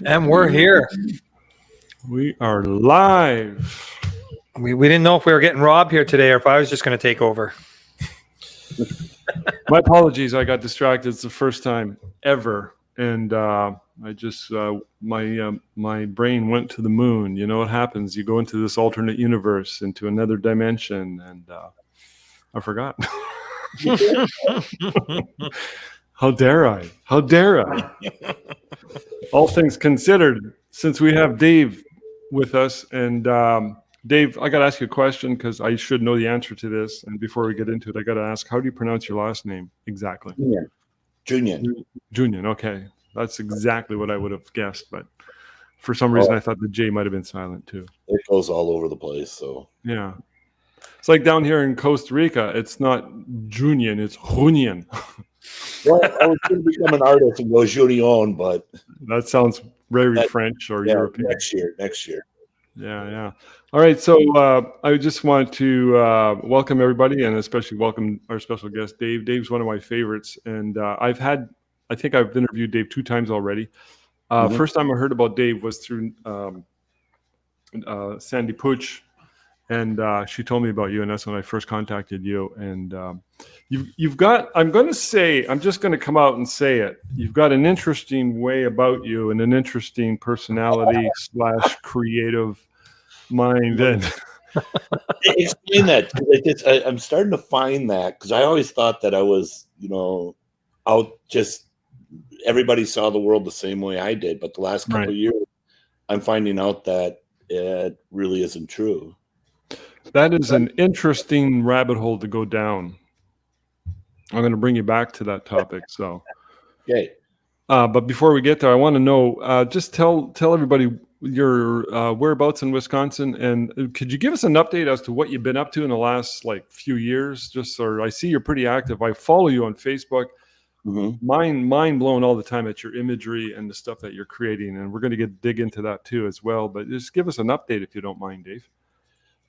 And we're here. We are live. We didn't know if we were getting Rob here today or if I was just going to take over. My apologies. I got distracted. It's the first time ever. And I just, my brain went to the moon. You know what happens? You go into this alternate universe, into another dimension, and I forgot. How dare I? How dare I? All things considered, since we have Dave with us, and Dave, I got to ask you a question because I should know the answer to this. And before we get into it, I got to ask, how do you pronounce your last name exactly? Junion. Junion. Okay, that's exactly what I would have guessed, but for some reason I thought the J might have been silent too. It goes all over the place. So yeah, it's like down here in Costa Rica, it's not Junion, it's Junion. Well, I was going to become an artist and go Junion, but that sounds very French or European. Next year. Yeah. All right. So I just want to welcome everybody and especially welcome our special guest, Dave. Dave's one of my favorites. And I think I've interviewed Dave 2 times already. First time I heard about Dave was through Sandy Pooch. And she told me about you, and that's when I first contacted you. And you've got, I'm just going to come out and say it. You've got an interesting way about you and an interesting personality / creative mind. And explain that. I'm starting to find that because I always thought that I was, out just everybody saw the world the same way I did. But the last couple of years, I'm finding out that it really isn't true. That is an interesting rabbit hole to go down. I'm going to bring you back to that topic. So, okay. But before we get there, I want to know. Just tell everybody your whereabouts in Wisconsin, and could you give us an update as to what you've been up to in the last few years? I see you're pretty active. I follow you on Facebook. Mind blown all the time at your imagery and the stuff that you're creating, and we're going to dig into that too as well. But just give us an update if you don't mind, Dave.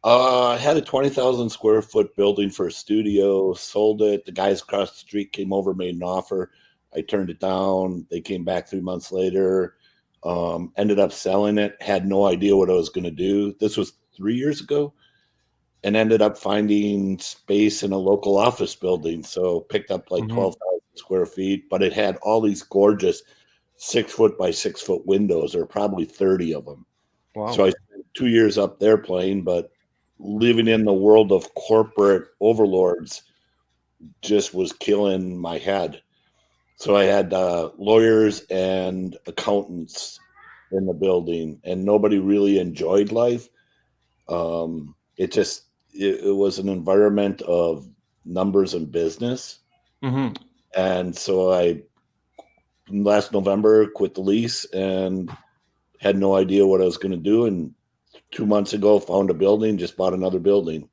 I had a 20,000 square foot building for a studio, sold it. The guys across the street came over, made an offer. I turned it down. They came back 3 months later, ended up selling it, had no idea what I was going to do. This was 3 years ago, and ended up finding space in a local office building. So picked up 12,000 square feet, but it had all these gorgeous 6 foot by 6 foot windows. There were probably 30 of them. Wow. So I spent 2 years up there playing, but living in the world of corporate overlords just was killing my head. So I had lawyers and accountants in the building, and nobody really enjoyed life. It was an environment of numbers and business. And so last November, quit the lease and had no idea what I was going to do. And 2 months ago, found a building, just bought another building.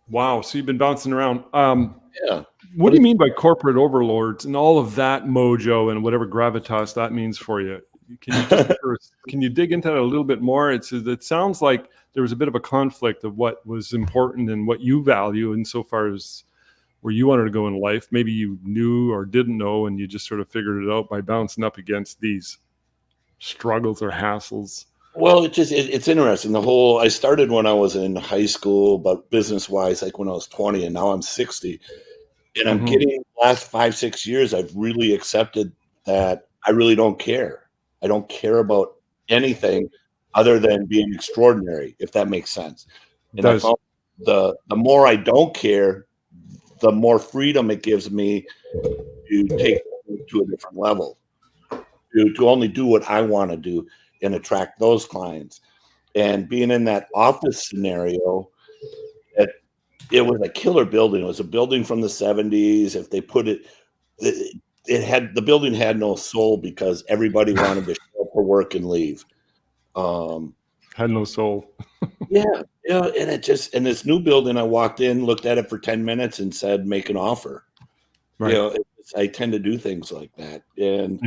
Wow. So you've been bouncing around. Yeah. What do you mean by corporate overlords and all of that mojo and whatever gravitas that means for you? Can you dig into that a little bit more? It sounds like there was a bit of a conflict of what was important and what you value insofar as where you wanted to go in life. Maybe you knew or didn't know, and you just sort of figured it out by bouncing up against these struggles or hassles. Well, it's interesting. I started when I was in high school, but business-wise, when I was 20, and now I'm 60. And I'm getting the last 5-6 years, I've really accepted that I really don't care. I don't care about anything other than being extraordinary, if that makes sense. And I found the more I don't care, the more freedom it gives me to take it to a different level, to only do what I want to do and attract those clients. And being in that office scenario, it was a killer building. It was a building from the 70s. If they put the building had no soul because everybody wanted to show up for work and leave. Had no soul. Yeah. And this new building, I walked in, looked at it for 10 minutes and said, make an offer. Right. I tend to do things like that. And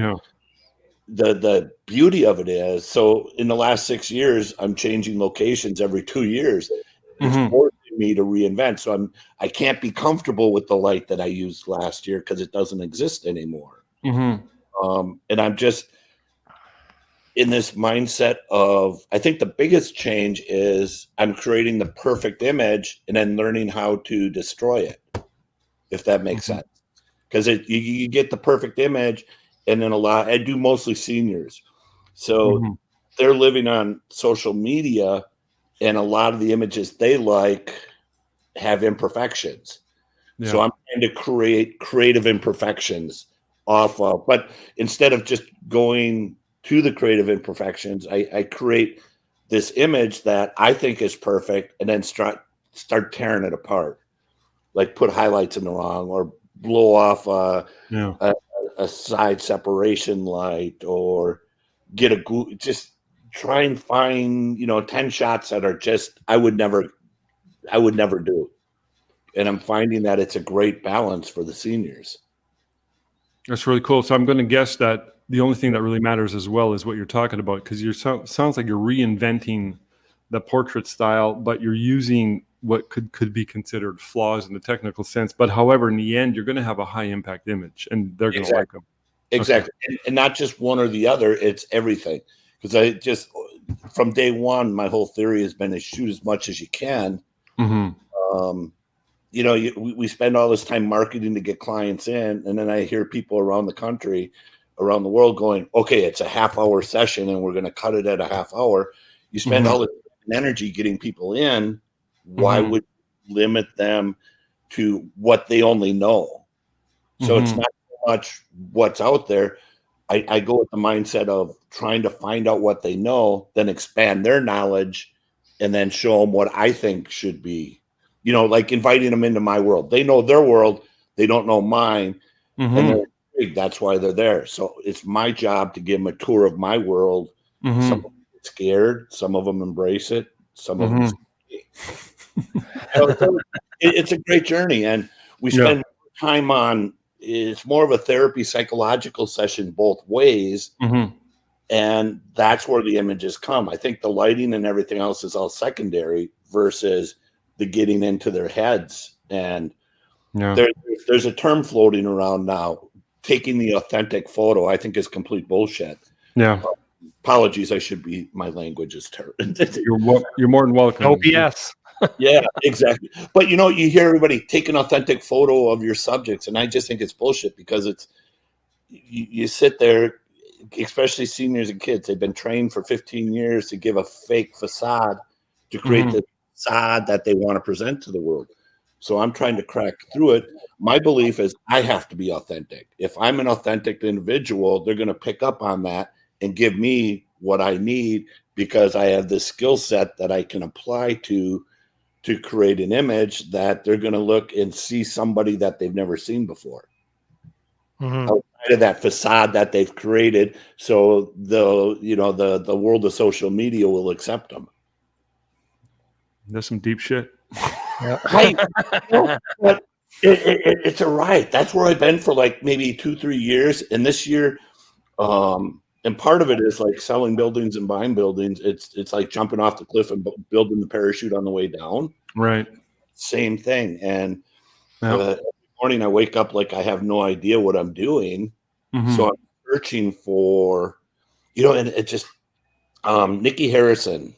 the beauty of it is, so in the last 6 years, I'm changing locations every 2 years. It's forcing me to reinvent. So I can't be comfortable with the light that I used last year because it doesn't exist anymore. And I'm just in this mindset of, I think the biggest change is I'm creating the perfect image and then learning how to destroy it, if that makes sense. Because you get the perfect image, and then I do mostly seniors. So they're living on social media, and a lot of the images they like have imperfections. Yeah. So I'm trying to create creative imperfections off of, but instead of just going to the creative imperfections, I create this image that I think is perfect and then start tearing it apart, like put highlights in the wrong or blow off a side separation light or just try and find 10 shots that are just I would never do. And I'm finding that it's a great balance for the seniors. That's really cool. So I'm going to guess that the only thing that really matters as well is what you're talking about, because sounds like you're reinventing the portrait style, but you're using what could be considered flaws in the technical sense. But however, in the end, you're going to have a high impact image, and they're going to like them. Exactly. Okay. And not just one or the other, it's everything. Because from day one, my whole theory has been to shoot as much as you can. We spend all this time marketing to get clients in, and then I hear people around the country, around the world going, okay, it's a half-hour session and we're going to cut it at a half hour. You spend all this energy getting people in. Why would you limit them to what they only know? So it's not so much what's out there. I go with the mindset of trying to find out what they know, then expand their knowledge, and then show them what I think should be. Like inviting them into my world. They know their world. They don't know mine. And they're big. That's why they're there. So it's my job to give them a tour of my world. Some of them get scared. Some of them embrace it. Some of them so it's a great journey. And we spend time on, it's more of a therapy psychological session both ways. And that's where the images come. I think the lighting and everything else is all secondary versus the getting into their heads. And there's a term floating around now, taking the authentic photo, I think is complete bullshit. Apologies, my language is terrible. You're more than welcome. NoBS. Yeah, exactly. But you hear everybody take an authentic photo of your subjects, and I just think it's bullshit because it's you sit there, especially seniors and kids. They've been trained for 15 years to give a fake facade to create the facade that they want to present to the world. So I'm trying to crack through it. My belief is I have to be authentic. If I'm an authentic individual, they're going to pick up on that and give me what I need because I have this skill set that I can apply to create an image that they're going to look and see somebody that they've never seen before. Outside of that facade that they've created, so the world of social media will accept them. That's some deep shit. But it's a riot. That's where I've been for like maybe 2-3 years, and this year, and part of it is like selling buildings and buying buildings. It's like jumping off the cliff and building the parachute on the way down. Right. Same thing. And every morning I wake up like I have no idea what I'm doing. So I'm searching for, and it just, Nikki Harrison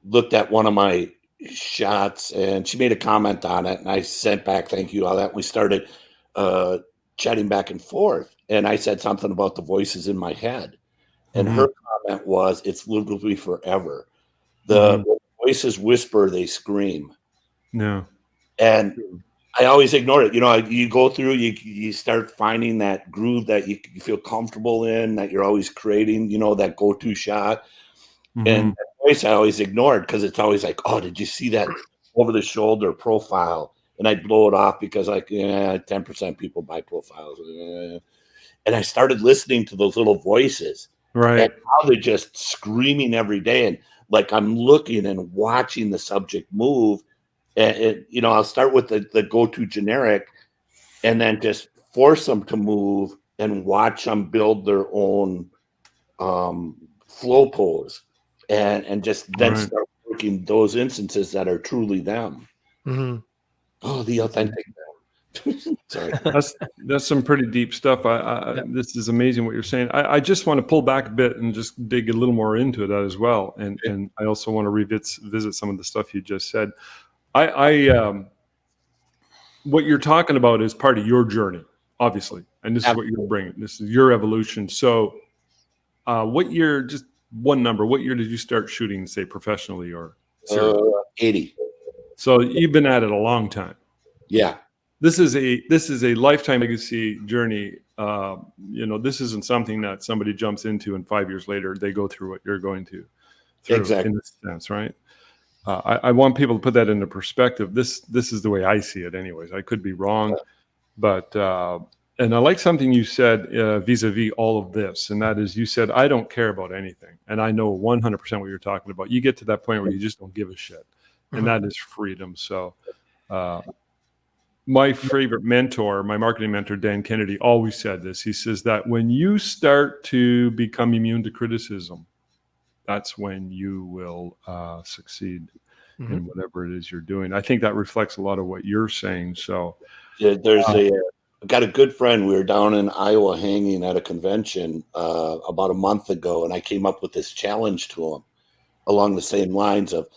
looked at one of my shots and she made a comment on it, and I sent back thank you, all that. We started chatting back and forth, and I said something about the voices in my head, and her comment was, it's lived with me forever. The voices whisper, they scream. And I always ignore it. You go through, you start finding that groove that you feel comfortable in, that you're always creating, that go-to shot. And that voice I always ignored because it's always like, oh, did you see that over the shoulder profile? And I'd blow it off because 10% people buy profiles. And I started listening to those little voices. Right. And how they're just screaming every day. And like I'm looking and watching the subject move. And I'll start with the go-to generic and then just force them to move and watch them build their own flow pose. And just then start working those instances that are truly them. Oh, the authentic them. Sorry. That's some pretty deep stuff. This is amazing what you're saying. I just want to pull back a bit and just dig a little more into that as well. And I also want to visit some of the stuff you just said. What you're talking about is part of your journey, obviously, and this is what you're bringing. This is your evolution. So, what year? Just one number. What year did you start shooting, say, professionally or seriously? 80. So you've been at it a long time. Yeah. This is a lifetime legacy journey. This isn't something that somebody jumps into and 5 years later they go through what you're going to through. Exactly. In this sense, right? I want people to put that into perspective. This is the way I see it, anyways. I could be wrong, but and I like something you said vis-a-vis all of this, and that is you said I don't care about anything, and I know 100% what you're talking about. You get to that point where you just don't give a shit, and that is freedom. So. My favorite mentor, my marketing mentor, Dan Kennedy, always said this. He says that when you start to become immune to criticism, that's when you will succeed in whatever it is you're doing. I think that reflects a lot of what you're saying. So, yeah, I've got a good friend. We were down in Iowa hanging at a convention about a month ago, and I came up with this challenge to him along the same lines of,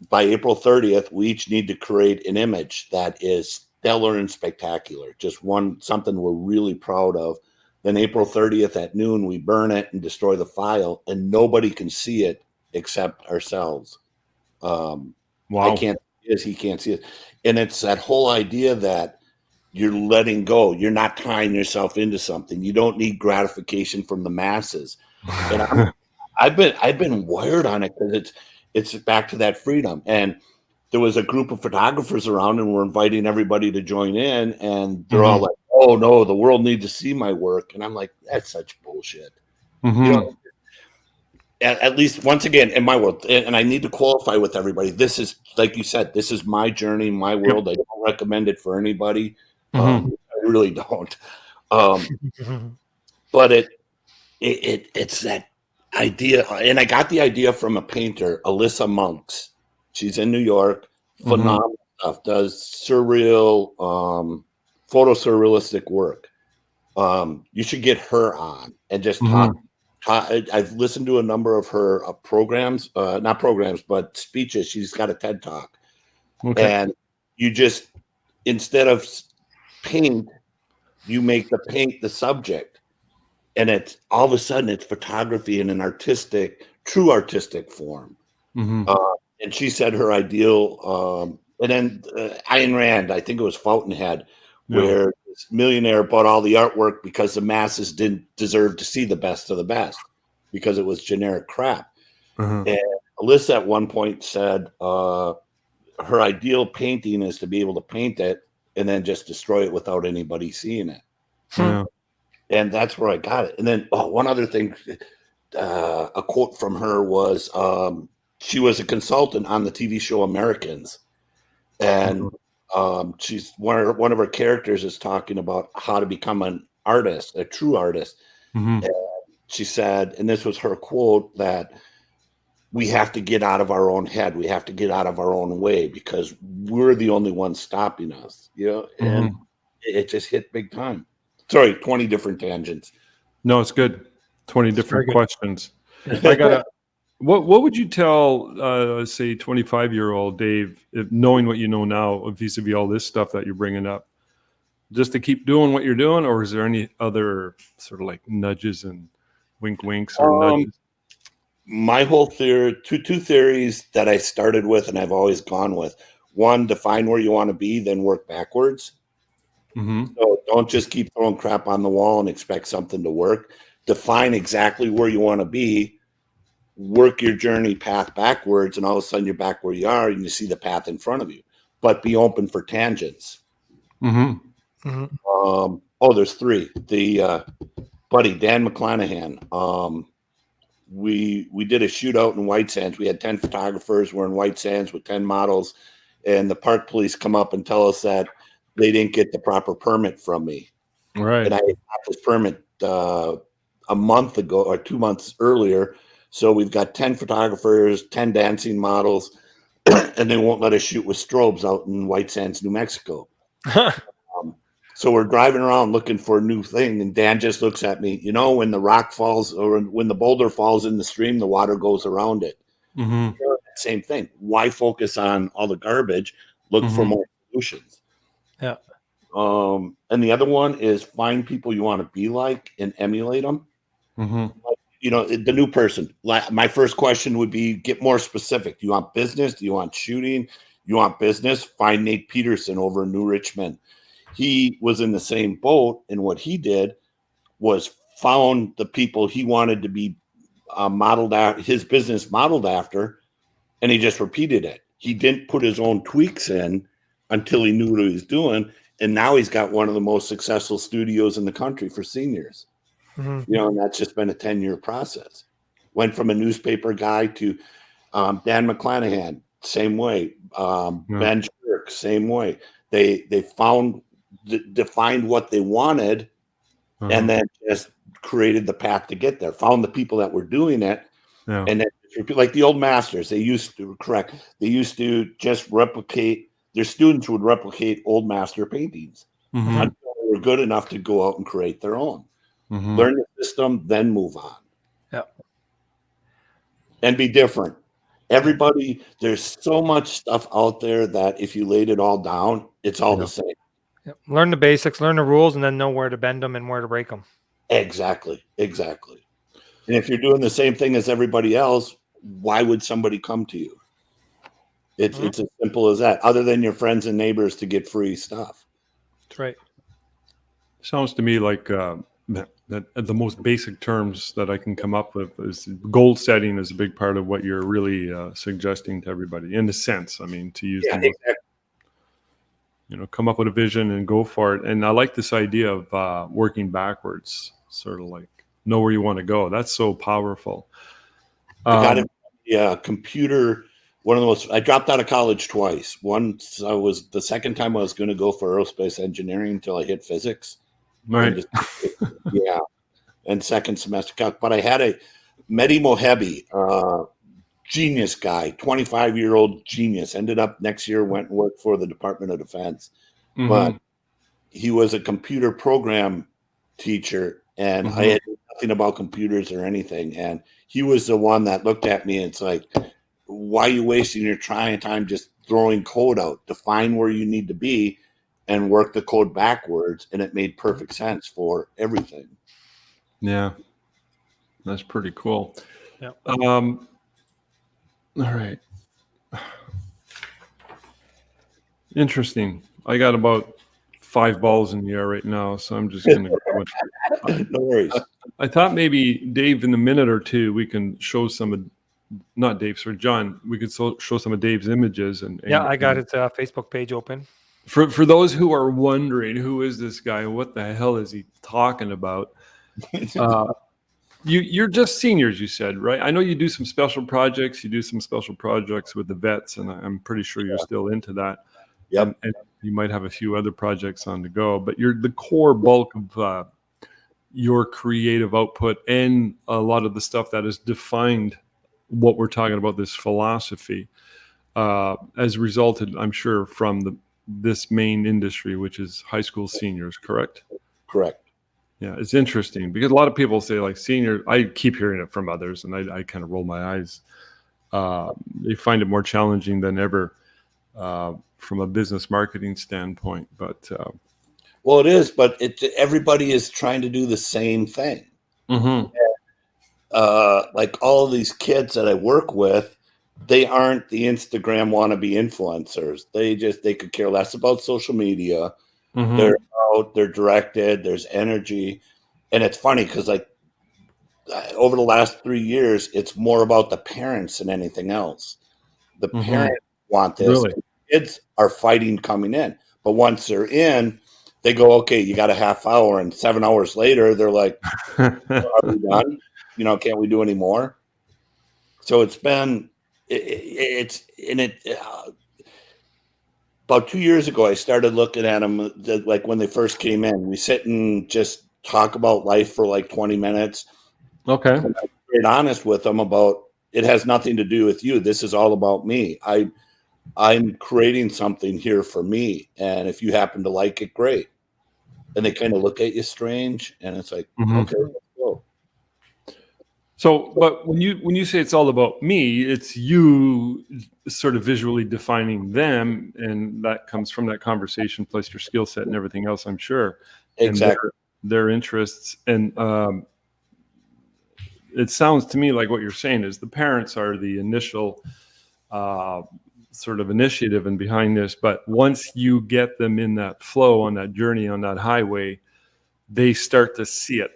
by April 30th, we each need to create an image that is stellar and spectacular, just something we're really proud of. Then April 30th at noon, we burn it and destroy the file, and nobody can see it except ourselves. Wow. I can't see it, he can't see it. And it's that whole idea that you're letting go. You're not tying yourself into something. You don't need gratification from the masses. And I've been wired on it because it's back to that freedom. And there was a group of photographers around, and we're inviting everybody to join in, and they're all like, "Oh no, the world needs to see my work." And I'm like, "That's such bullshit." At least once again in my world, and I need to qualify with everybody. This is, like you said, this is my journey, my world. I don't recommend it for anybody. I really don't. But it's that idea, and I got the idea from a painter, Alyssa Monks. She's in New York, phenomenal stuff, does surreal, photo surrealistic work. You should get her on and just talk. I've listened to a number of her programs, not programs, but speeches. She's got a TED Talk. And you just, instead of paint, you make the paint the subject. And it's all of a sudden it's photography in an true artistic form. And she said her ideal, and then Ayn Rand, I think it was Fountainhead, where this millionaire bought all the artwork because the masses didn't deserve to see the best of the best because it was generic crap. And Alyssa at one point said her ideal painting is to be able to paint it and then just destroy it without anybody seeing it. And that's where I got it. And then one other thing, a quote from her was, she was a consultant on the TV show Americans, and she's one of her characters is talking about how to become an artist, a true artist. And she said, and this was her quote, that we have to get out of our own head. We have to get out of our own way because we're the only ones stopping us, and it just hit big time. Sorry, 20 different tangents. No, it's good. 20 different questions. I got what would you tell, say, 25-year-old Dave, knowing what you know now vis-a-vis all this stuff that you're bringing up, just to keep doing what you're doing, or is there any other sort of like nudges and winks or nudges? My whole theory, two theories that I started with and I've always gone with. One, define where you want to be, then work backwards. So don't just keep throwing crap on the wall and expect something to work. Define exactly where you want to be, work your journey path backwards, and all of a sudden you're back where you are and you see the path in front of you. But be open for tangents. There's three. The buddy Dan McClanahan. We did a shootout in White Sands. We had 10 photographers. We're in White Sands with 10 models, and the park police come up and tell us that they didn't get the proper permit from me. Right. And I got this permit a month ago or 2 months earlier. So we've got 10 photographers, 10 dancing models, and they won't let us shoot with strobes out in White Sands, New Mexico. So we're driving around looking for a new thing, and Dan just looks at me. You know, when the rock falls or when the boulder falls in the stream, the water goes around it. Mm-hmm. Same thing. Why focus on all the garbage? Look for more solutions. Yeah. And the other one is find people you want to be like and emulate them. Mm-hmm. You know, the new person. My first question would be, get more specific. Do you want business? Do you want shooting? You want business? Find Nate Peterson over in New Richmond. He was in the same boat, and what he did was found the people he wanted to be modeled out, his business modeled after, and he just repeated it. He didn't put his own tweaks in until he knew what he was doing, and now he's got one of the most successful studios in the country for seniors. You know, and that's just been a 10-year process. Went from a newspaper guy to Dan McClanahan, same way. Ben Shirk, same way. They defined what they wanted, and then just created the path to get there. Found the people that were doing it, and then like the old masters. They used to just replicate. Their students would replicate old master paintings until they were good enough to go out and create their own. Learn the system, then move on. Yeah. And be different. Everybody, there's so much stuff out there that if you laid it all down, it's all the same. Yep. Learn the basics, learn the rules, and then know where to bend them and where to break them. Exactly. Exactly. And if you're doing the same thing as everybody else, why would somebody come to you? It's as simple as that, other than your friends and neighbors to get free stuff. That's right. Sounds to me like that the most basic terms that I can come up with is goal setting is a big part of what you're really suggesting to everybody, in a sense. I mean, to use Exactly. You know, come up with a vision and go for it. And I like this idea of working backwards, sort of like know where you want to go. That's so powerful. I got a computer. One of the most. I dropped out of college twice. Once the second time I was going to go for aerospace engineering until I hit physics. Right. Yeah. And second semester calc. But I had a Mehdi Mohebi, genius guy, 25-year-old genius. Ended up next year went and worked for the Department of Defense. But he was a computer program teacher, and I had nothing about computers or anything. And he was the one that looked at me and it's like, why are you wasting your time just throwing code out? Define where you need to be and work the code backwards. And it made perfect sense for everything. Yeah. That's pretty cool. Yeah. All right. Interesting. I got about 5 balls in the air right now, so I'm just going to go with No worries. I thought maybe Dave, in a minute or two, we can show some of, not Dave, sorry, John, we could show some of Dave's images. And I got his Facebook page open. For those who are wondering, who is this guy? What the hell is he talking about? You're just seniors, you said, right? I know you do some special projects. You do some special projects with the vets, and I'm pretty sure you're still into that. Yep. And you might have a few other projects on the go, but you're the core bulk of your creative output and a lot of the stuff that has defined what we're talking about, this philosophy, has resulted, I'm sure, from this main industry, which is high school seniors, correct? Correct. Yeah, it's interesting because a lot of people say like senior, I keep hearing it from others and I kind of roll my eyes. They find it more challenging than ever from a business marketing standpoint. But well, it is, but everybody is trying to do the same thing. Like all of these kids that I work with, they aren't the Instagram wannabe influencers. They could care less about social media. They're out, they're directed, there's energy. And it's funny because like over the last 3 years, it's more about the parents than anything else. The parents want this. Really? Kids are fighting coming in. But once they're in, they go, okay, you got a half hour. And 7 hours later, they're like, are we done? You know, can't we do any more? So it's been, about 2 years ago, I started looking at them like when they first came in. We sit and just talk about life for like 20 minutes. Okay. And I'm very honest with them about it has nothing to do with you. This is all about me. I'm creating something here for me. And if you happen to like it, great. and they kind of look at you strange, and it's like, Mhm. okay, let's go. So, but when you say it's all about me, it's you sort of visually defining them, and that comes from that conversation, plus your skill set and everything else, I'm sure, and Exactly. their interests. And it sounds to me like what you're saying is the parents are the initial uh, sort of initiative and behind this, but once you get them in that flow, on that journey, on that highway, they start to see it.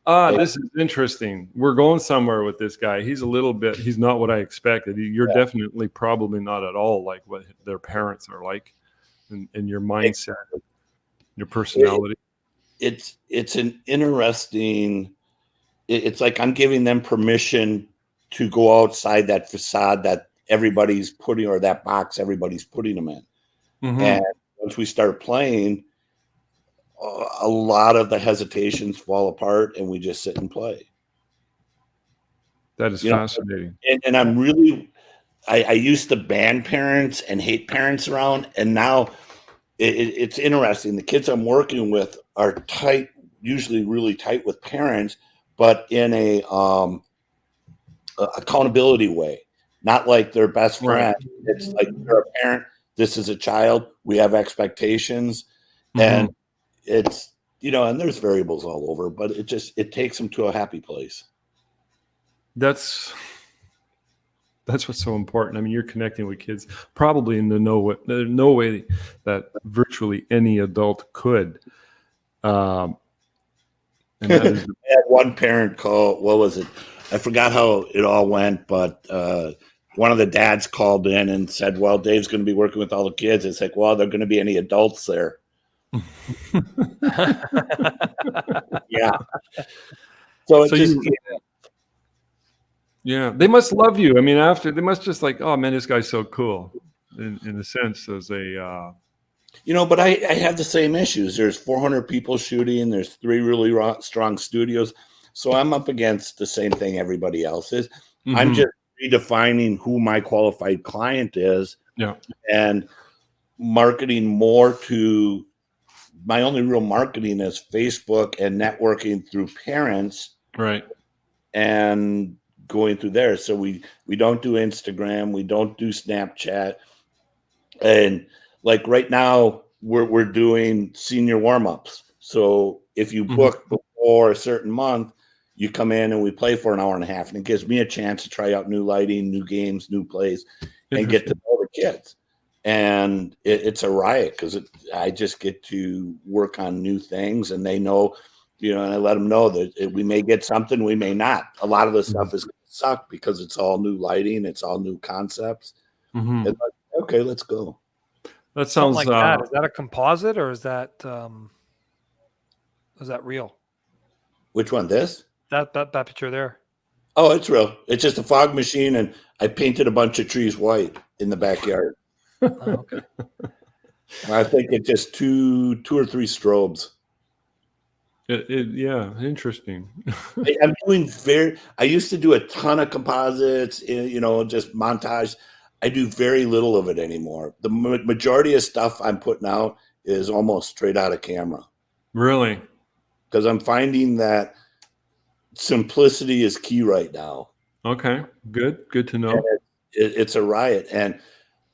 This is interesting. We're going somewhere with this guy. He's not what I expected. You're definitely probably not at all like what their parents are like, and your mindset, your personality. It's an interesting. It's like I'm giving them permission to go outside that facade that everybody's putting, or that box everybody's putting them in. And once we start playing, a lot of the hesitations fall apart, and we just sit and play. That is fascinating. And I'm really, I used to ban parents and hate parents around, and now it's interesting. The kids I'm working with are tight, usually really tight with parents, but in a accountability way, not like their best friend. Right. It's like you're a parent. This is a child. We have expectations, and it's and there's variables all over, but it takes them to a happy place. That's what's so important. I mean, you're connecting with kids probably in no way that virtually any adult could. And that is I had one parent call. What was it? I forgot how it all went, but one of the dads called in and said, "Well, Dave's going to be working with all the kids." It's like, well, there are going to be any adults there? Yeah. So yeah, they must love you. I mean, after they must just like, oh man, this guy's so cool. In a sense, as a but I have the same issues. There's 400 people shooting. There's 3 really strong studios. So I'm up against the same thing everybody else is. I'm just redefining who my qualified client is, and marketing more to my only real marketing is Facebook and networking through parents, right, and going through there. So we don't do Instagram, we don't do Snapchat, and like right now we're doing senior warm-ups. So if you book before a certain month, you come in and we play for an hour and a half, and it gives me a chance to try out new lighting, new games, new plays, and get to know the kids. And it's a riot because I just get to work on new things, and they know, and I let them know that we may get something, we may not. A lot of the stuff is going to suck because it's all new lighting, it's all new concepts. And like, okay, let's go. That sounds like that. Is that a composite, or is that real? Which one? This? That picture there. Oh, it's real. It's just a fog machine, and I painted a bunch of trees white in the backyard. Oh, okay. I think it's just two or three strobes. Yeah, interesting. I'm doing I used to do a ton of composites, just montage. I do very little of it anymore. The majority of stuff I'm putting out is almost straight out of camera. Really? Because I'm finding that simplicity is key right now. Okay, good to know. It's a riot. And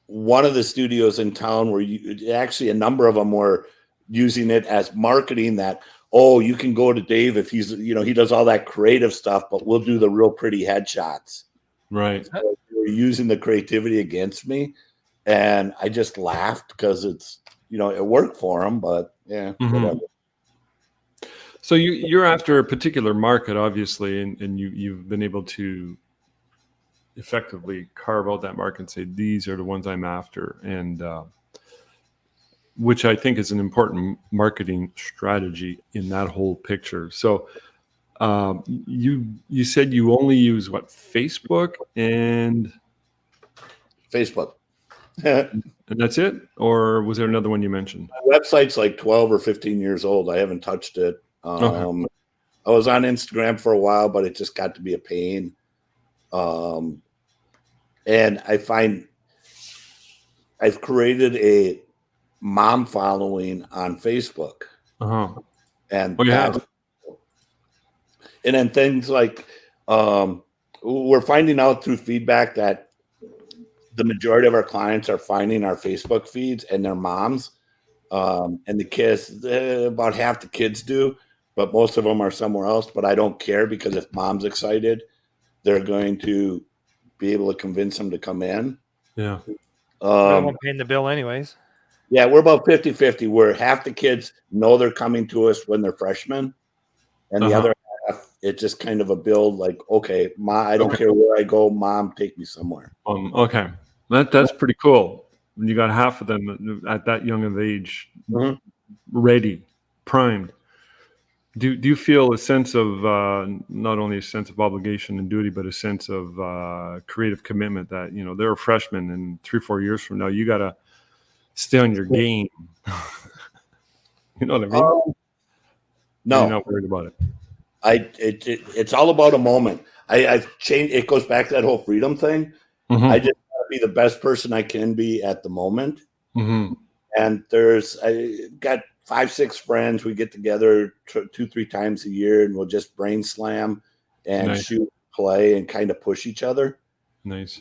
one of the studios in town where actually a number of them were using it as marketing, that, oh, you can go to Dave if he's, he does all that creative stuff, but we'll do the real pretty headshots. Right. So they were using the creativity against me, and I just laughed because it's, it worked for them, but yeah, whatever. So you're after a particular market, obviously, and you've been able to effectively carve out that market and say, these are the ones I'm after, and which I think is an important marketing strategy in that whole picture. So you said you only use Facebook and and that's it, or was there another one you mentioned? My website's like 12 or 15 years old. I haven't touched it. Okay. I was on Instagram for a while, but it just got to be a pain. And I find I've created a mom following on Facebook. And Oh, yeah. and then things like we're finding out through feedback that the majority of our clients are finding our Facebook feeds and their moms. And the kids, about half the kids do, but most of them are somewhere else. But I don't care, because if mom's excited, they're going to be able to convince them to come in. Yeah. They're the one paying the bill anyways. Yeah, we're about 50-50, where half the kids know they're coming to us when they're freshmen, and the other half, it's just kind of a build like, okay, I don't care where I go, mom, take me somewhere. Okay. That's pretty cool. When you got half of them at that young of age ready, primed. Do you feel a sense of not only a sense of obligation and duty, but a sense of creative commitment that, they're a freshman, and 3-4 years from now, you got to stay on your game? You know what I mean? No, you're not worried about it. It's all about a moment. I've changed. It goes back to that whole freedom thing. I just want to be the best person I can be at the moment. And I got 5-6 friends. We get together 2-3 times a year, and we'll just brain slam and shoot, play, and kind of push each other. Nice.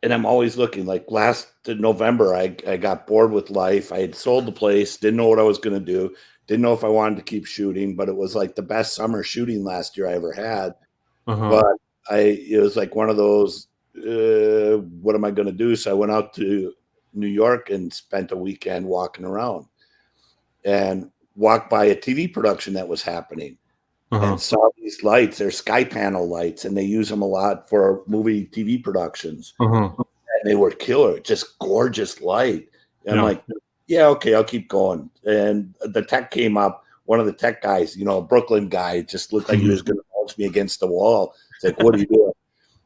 And I'm always looking. Like last November, I got bored with life. I had sold the place, didn't know what I was going to do, didn't know if I wanted to keep shooting, but it was like the best summer shooting last year I ever had. But it was like one of those, what am I going to do? So I went out to New York and spent a weekend walking around, and walked by a TV production that was happening, and saw these lights. They're sky panel lights, and they use them a lot for movie TV productions. And they were killer, just gorgeous light. And I'm like, yeah, okay, I'll keep going. And the tech came up. One of the tech guys, a Brooklyn guy, just looked like he was going to bounce me against the wall. It's like, what are you doing?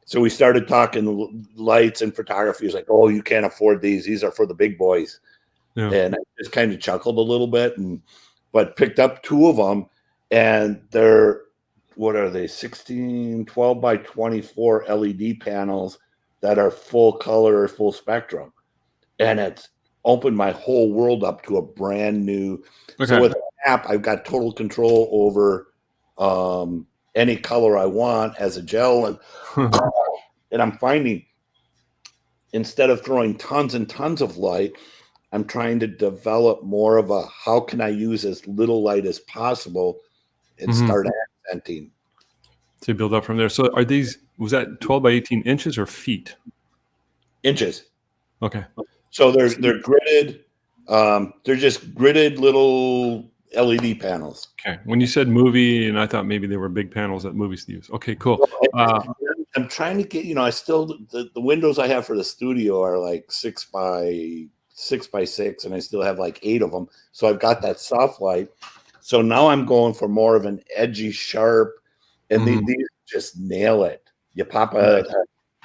So we started talking lights and photography. He was like, oh, you can't afford these. These are for the big boys. And I just kind of chuckled a little bit, but picked up 2 of them, and they're, what are they, 12 by 24 LED panels that are full color, full spectrum. And it's opened my whole world up to a brand new. So with an app, I've got total control over any color I want as a gel. And I'm finding, instead of throwing tons and tons of light, I'm trying to develop more of a, how can I use as little light as possible and start accenting. To build up from there. So was that 12 by 18 inches or feet? Inches. Okay. So they're gridded. They're just gridded little LED panels. Okay. When you said movie, and I thought maybe they were big panels that movies use. Okay, cool. I'm trying to get, I still, the windows I have for the studio are like 6 by 6, and I still have like 8 of them. So I've got that soft light. So now I'm going for more of an edgy, sharp, and these just nail it. You pop a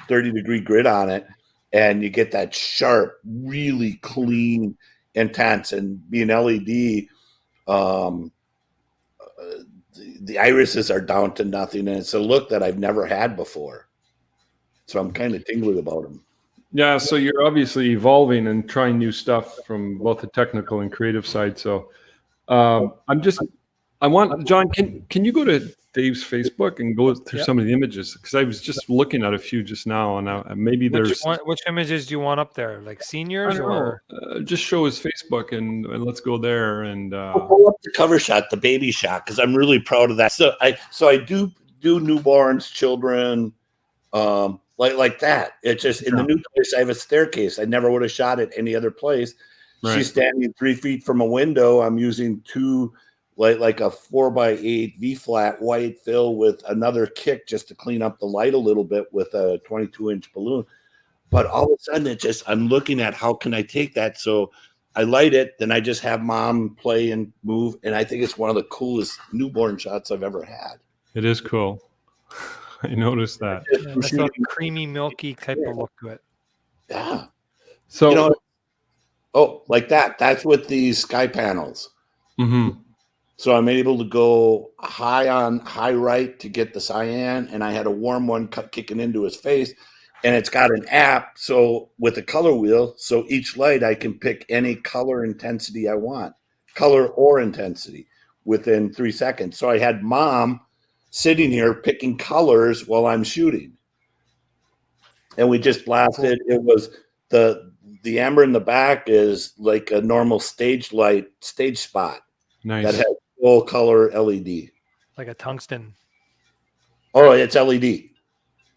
30-degree grid on it, and you get that sharp, really clean, intense. And being LED, the irises are down to nothing, and it's a look that I've never had before. So I'm kind of tingly about them. Yeah, so you're obviously evolving and trying new stuff from both the technical and creative side. So John, can you go to Dave's Facebook and go through some of the images? Because I was just looking at a few just now, and maybe which images do you want up there? Like seniors, or just show his Facebook and let's go there. And pull up the cover shot, the baby shot, because I'm really proud of that. So I do newborns, children, like that. It's just in the new place, I have a staircase. I never would have shot it any other place. Right. She's standing 3 feet from a window. I'm using 2, like a 4x8 V-flat white fill with another kick just to clean up the light a little bit with a 22-inch balloon. But all of a sudden, I'm looking at how can I take that. So I light it, then I just have mom play and move, and I think it's one of the coolest newborn shots I've ever had. It is cool. I noticed that. It's a creamy, milky type of look to it. Yeah. So, like that. That's with these sky panels. So I'm able to go high right to get the cyan, and I had a warm one kicking into his face, and it's got an app. So with a color wheel, so each light I can pick any color intensity I want. color or intensity within 3 seconds. So I had mom sitting here picking colors while I'm shooting. And we just blasted. It was the amber in the back is like a normal stage light, stage spot. Nice. That has full color LED. Like a tungsten. Oh, it's LED.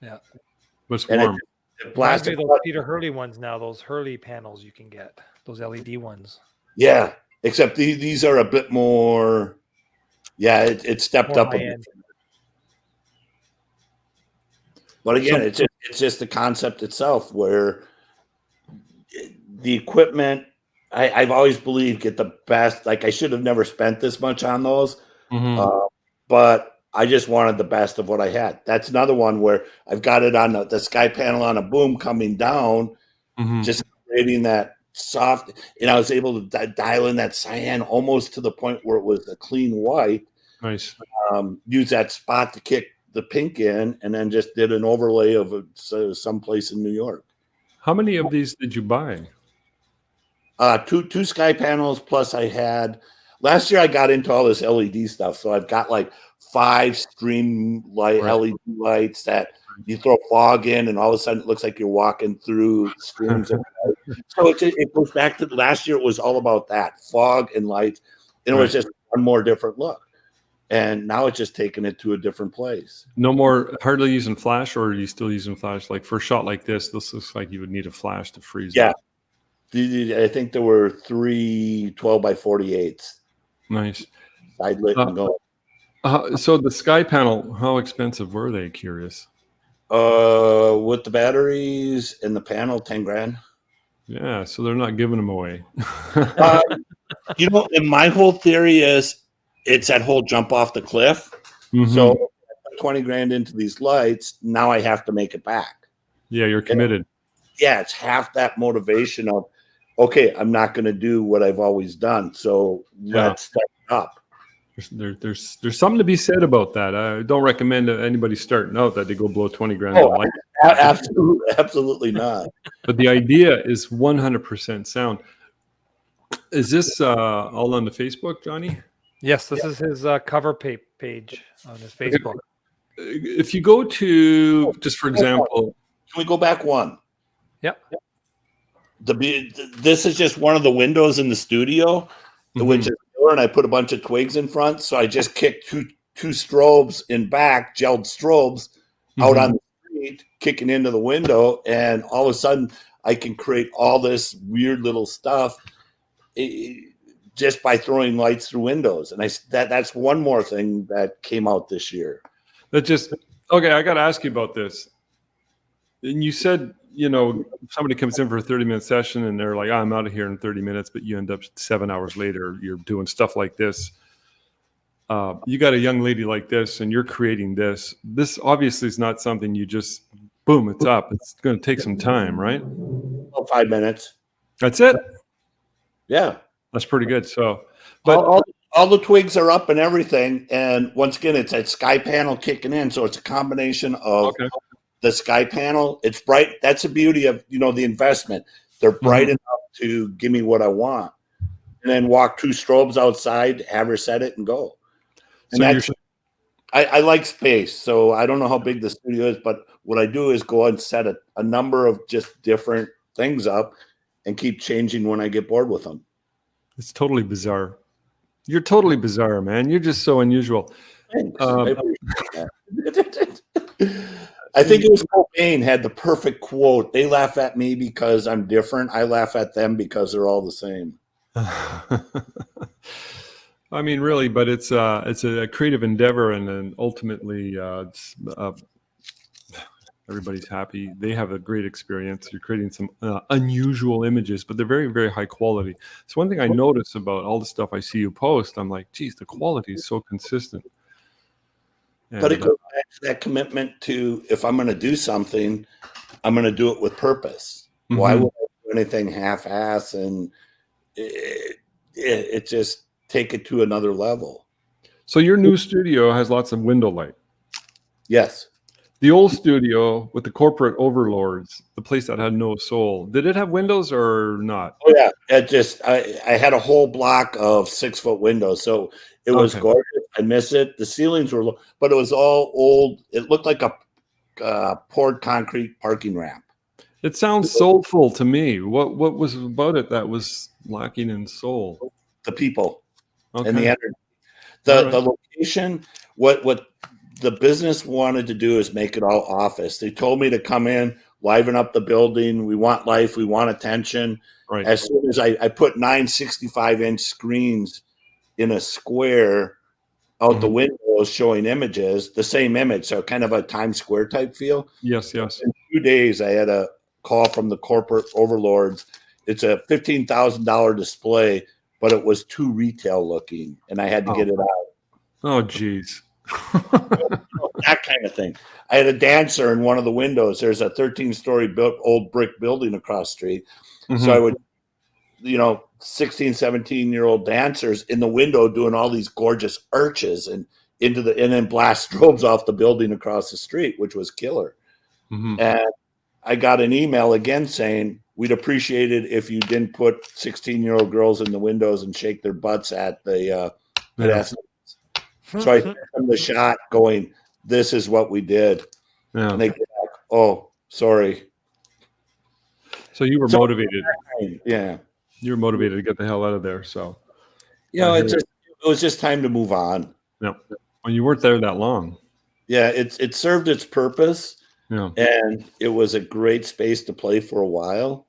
Yeah. What's And warm? it Reminds me blasted. of those Peter Hurley ones now, those Hurley panels you can get, those LED ones. Yeah, except these are a bit more. Yeah, it stepped More up a high bit. end. But again, it's just the concept itself where the equipment. I've always believed get the best. Like I should have never spent this much on those, but I just wanted the best of what I had. That's another one where I've got it on the sky panel on a boom coming down, just creating that soft. And I was able to dial in that cyan almost to the point where it was a clean white. Nice. Use that spot to kick the pink in, and then just did an overlay of someplace in New York. How many of these did you buy? Two sky panels, plus I had last year I got into all this LED stuff, so I've got like 5 stream light LED lights that you throw fog in, and all of a sudden it looks like you're walking through streams of light. So it goes back to last year. It was all about that fog and light, and it was just one more different look. And now it's just taking it to a different place. No more hardly using flash, or are you still using flash? Like for a shot like this looks like you would need a flash to freeze it. I think there were 3 12x48s. Nice. Side lit and go. So the sky panel, how expensive were they? Curious. With the batteries and the panel, 10 grand. Yeah, so they're not giving them away. And my whole theory is it's that whole jump off the cliff. So 20 grand into these lights, now I have to make it back. Yeah, you're committed. Yeah, it's half that motivation of, okay, I'm not going to do what I've always done. So let's step up. There's something to be said about that. I don't recommend anybody starting out that they go blow 20 grand. Absolutely not. But the idea is 100% sound. Is this all on the Facebook, Johnny? Yes, this is his cover page on his Facebook. If you go to, just for example, can we go back one? Yep. This is just one of the windows in the studio, which is door, and I put a bunch of twigs in front. So I just kicked two strobes in back, gelled strobes out on the street, kicking into the window, and all of a sudden I can create all this weird little stuff just by throwing lights through windows. And that's one more thing that came out this year. Okay, I got to ask you about this. And you said, somebody comes in for a 30-minute session and they're like, I'm out of here in 30 minutes, but you end up 7 hours later, you're doing stuff like this. You got a young lady like this and you're creating this. This obviously is not something you just, boom, it's up. It's going to take some time, right? About 5 minutes. That's it? Yeah. That's pretty good. So, but all the twigs are up and everything. And once again, it's that sky panel kicking in. So it's a combination of the sky panel. It's bright. That's the beauty of, the investment. They're bright enough to give me what I want. And then walk 2 strobes outside, have her set it and go. And so I like space. So I don't know how big the studio is, but what I do is go and set a number of just different things up and keep changing when I get bored with them. It's totally bizarre. You're totally bizarre, man. You're just so unusual. I think it was Cobain had the perfect quote. They laugh at me because I'm different. I laugh at them because they're all the same. I mean, really, but it's a creative endeavor, and then ultimately, everybody's happy. They have a great experience. You're creating some unusual images, but they're very, very high quality. So one thing I notice about all the stuff I see you post, I'm like, geez, the quality is so consistent. And, but it goes back to that commitment to, if I'm going to do something, I'm going to do it with purpose. Why would I do anything half-ass and it just take it to another level? So your new studio has lots of window light. Yes. The old studio with the corporate overlords, the place that had no soul. Did it have windows or not? Oh yeah, I had a whole block of 6-foot windows, so it was Okay. gorgeous. I miss it. The ceilings were, but it was all old. It looked like a poured concrete parking ramp. It sounds soulful to me. What was about it that was lacking in soul? The people Okay. and the energy. All right. The location. What the business wanted to do is make it all office. They told me to come in, liven up the building. We want life. We want attention. Right. As soon as I put 9 65-inch screens in a square out the windows showing images, the same image, so kind of a Times Square type feel. Yes. In 2 days, I had a call from the corporate overlords. It's a $15,000 display, but it was too retail looking, and I had to get it out. Oh, geez. That kind of thing. I had a dancer in one of the windows. There's a 13-story old brick building across the street. So I would, 16, 17-year-old dancers in the window doing all these gorgeous arches and then blast strobes off the building across the street, which was killer. And I got an email again saying, we'd appreciate it if you didn't put 16-year-old girls in the windows and shake their butts at the pedestrians. So I sent them the shot going, this is what we did. Yeah. And they get back, oh, sorry. So you were motivated. Yeah. You were motivated to get the hell out of there. So, it was just time to move on. Yeah. Well, you weren't there that long. Yeah, it served its purpose. Yeah. And it was a great space to play for a while.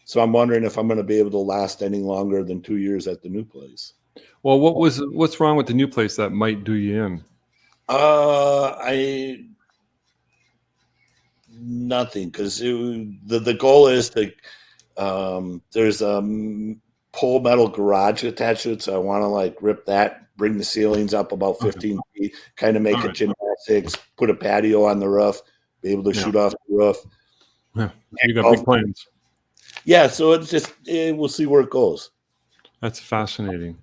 So I'm wondering if I'm going to be able to last any longer than 2 years at the new place. Well, what's wrong with the new place that might do you in? Nothing, because the goal is to there's a pole metal garage attached to it, so I want to rip that, bring the ceilings up about 15 feet, kind of make it gymnastics, put a patio on the roof, be able to shoot off the roof. Yeah, you got big plans. Yeah, so it's just we'll see where it goes. That's fascinating.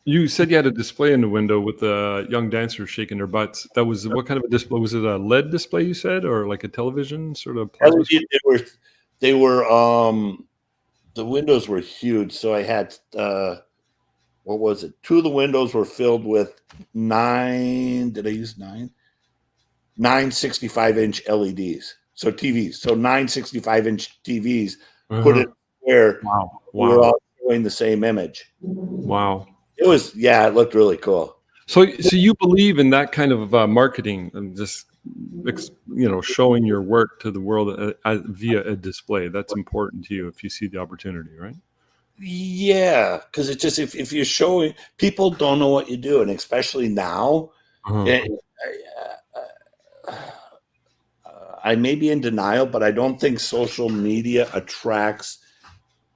You said you had a display in the window with the young dancers shaking their butts. That was what kind of a display? Was it a LED display you said, or like a television sort of plasma? They were the windows were huge. So I had what was it? 2 of the windows were filled with 9. Did I use 9? 9 65-inch LEDs. So TVs. So 9 65-inch TVs put it where we were all showing the same image. Wow. It looked really cool. So you believe in that kind of marketing and just showing your work to the world via a display. That's important to you if you see the opportunity, right? Yeah, because it's just if you're showing, people don't know what you do, and especially now, I may be in denial, but I don't think social media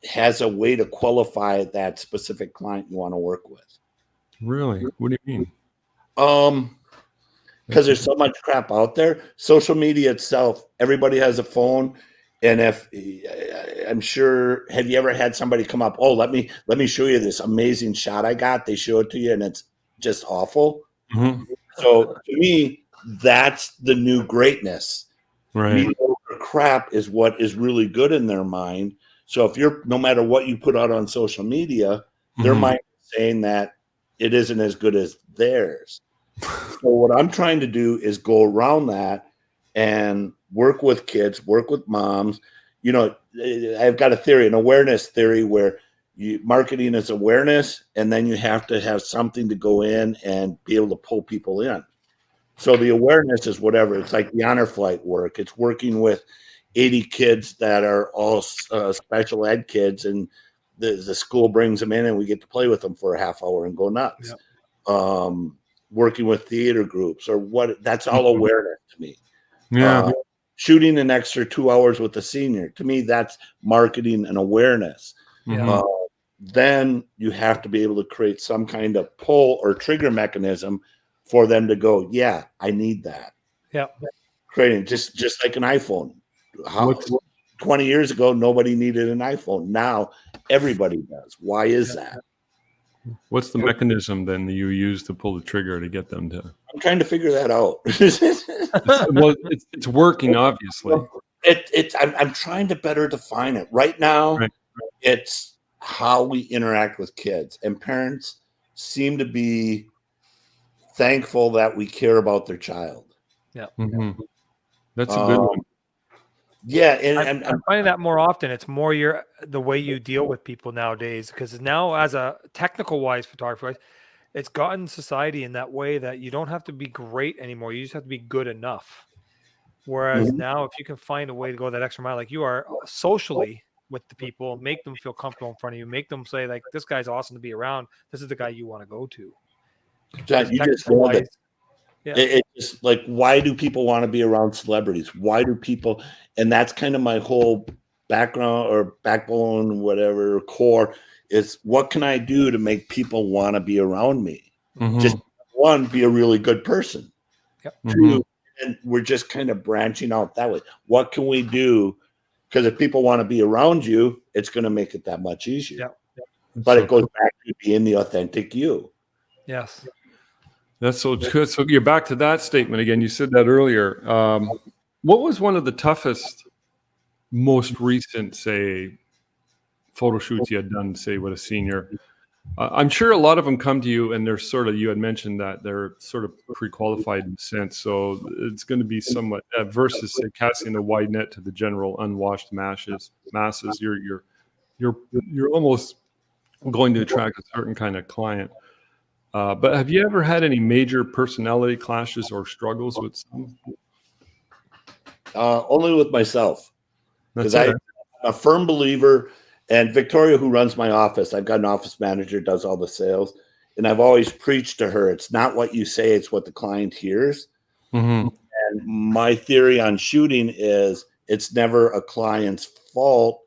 has a way to qualify that specific client you want to work with. Really? What do you mean? Because there's so much crap out there. Social media itself, everybody has a phone, and I'm sure, have you ever had somebody come up? Oh, let me show you this amazing shot I got. They show it to you, and it's just awful. So to me, that's the new greatness. Right. Mediocre crap is what is really good in their mind. So if no matter what you put out on social media, their mind is saying that it isn't as good as theirs. So what I'm trying to do is go around that and work with kids, work with moms. I've got a theory, an awareness theory, where marketing is awareness, and then you have to have something to go in and be able to pull people in. So the awareness is whatever. It's like the honor flight work. It's working with 80 kids that are all special ed kids, and the school brings them in, and we get to play with them for a half hour and go nuts. Yep. Working with theater groups or what, that's all awareness to me. Yeah. Shooting an extra 2 hours with a senior, to me, that's marketing and awareness. Then you have to be able to create some kind of pull or trigger mechanism for them to go, yeah, I need that. Yeah. Creating just like an iPhone. 20 years ago, nobody needed an iPhone. Now everybody does. Why is that? What's the mechanism then that you use to pull the trigger to get them to? I'm trying to figure that out. Well, it's working, obviously. I'm trying to better define it. Right now, Right. it's how we interact with kids, and parents seem to be thankful that we care about their child. Mm-hmm. That's a good one. Yeah, and I'm finding that more often. It's more the way you deal with people nowadays, because now, as a technical wise photographer, it's gotten society in that way that you don't have to be great anymore. You just have to be good enough. Whereas now, if you can find a way to go that extra mile, like you are socially with the people, make them feel comfortable in front of you, make them say like, "This guy's awesome to be around. This is the guy you want to go to." John, you just nailed it. It's just like, why do people want to be around celebrities? Why do people? And that's kind of my whole background or backbone, whatever core is. What can I do to make people want to be around me? Mm-hmm. Just one, be a really good person. Yep. Two, and we're just kind of branching out that way. What can we do? Because if people want to be around you, it's going to make it that much easier. Yep. But it goes back to being the authentic you. Yes. That's so good. So you're back to that statement again. You said that earlier. What was one of the toughest, most recent, say, photo shoots you had done, say, with a senior? I'm sure a lot of them come to you and they're sort of, you had mentioned that they're sort of pre-qualified in a sense. So it's going to be somewhat versus, say, casting a wide net to the general unwashed masses. You're almost going to attract a certain kind of client. But have you ever had any major personality clashes or struggles with some? Only with myself. That's Because I'm a firm believer, and Victoria, who runs my office, I've got an office manager, does all the sales, and I've always preached to her, it's not what you say, it's what the client hears. Mm-hmm. And my theory on shooting is it's never a client's fault.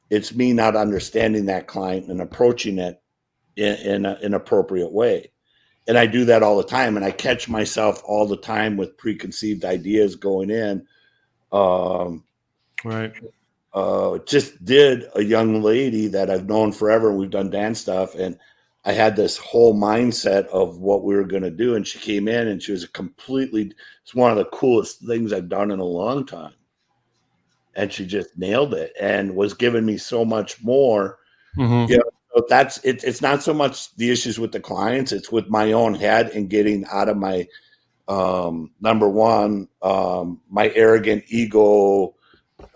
It's me not understanding that client and approaching it in an appropriate way. And I do that all the time, and I catch myself all the time with preconceived ideas going in. Right. Just did a young lady that I've known forever. We've done dance stuff, and I had this whole mindset of what we were going to do. And she came in, and she was it's one of the coolest things I've done in a long time. And she just nailed it and was giving me so much more. Mm-hmm. You know, so that's it. It's not so much the issues with the clients; it's with my own head and getting out of my number one, my arrogant ego,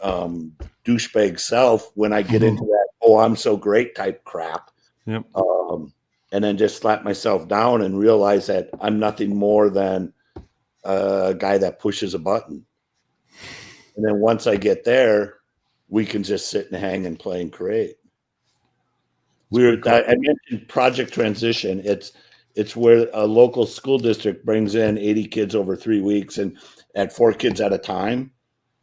douchebag self when I get into that, oh, I'm so great type crap. Yep. And then just slap myself down and realize that I'm nothing more than a guy that pushes a button. And then once I get there, we can just sit and hang and play and create. I mentioned Project Transition. It's where a local school district brings in 80 kids over 3 weeks and at 4 kids at a time.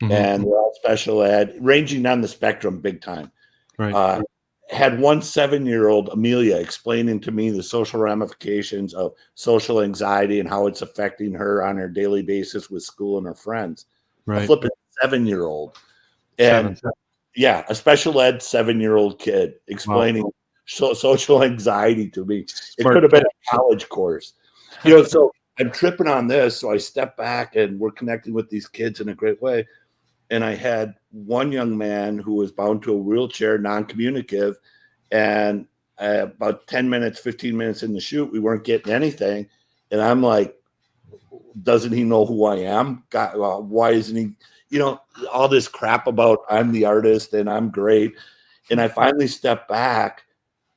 Mm-hmm. And they're all special ed, ranging down the spectrum big time. Right. Had one 7-year-old, Amelia, explaining to me the social ramifications of social anxiety and how it's affecting her on her daily basis with school and her friends. Right. A flipping 7-year-old. And yeah, a special ed 7-year-old kid explaining social anxiety to me. It could have been a college course. So I'm tripping on this. So I step back and we're connecting with these kids in a great way. And I had one young man who was bound to a wheelchair, non-communicative, and about 10 minutes, 15 minutes in the shoot, we weren't getting anything. And I'm like, doesn't he know who I am? God, why isn't he, all this crap about I'm the artist and I'm great. And I finally stepped back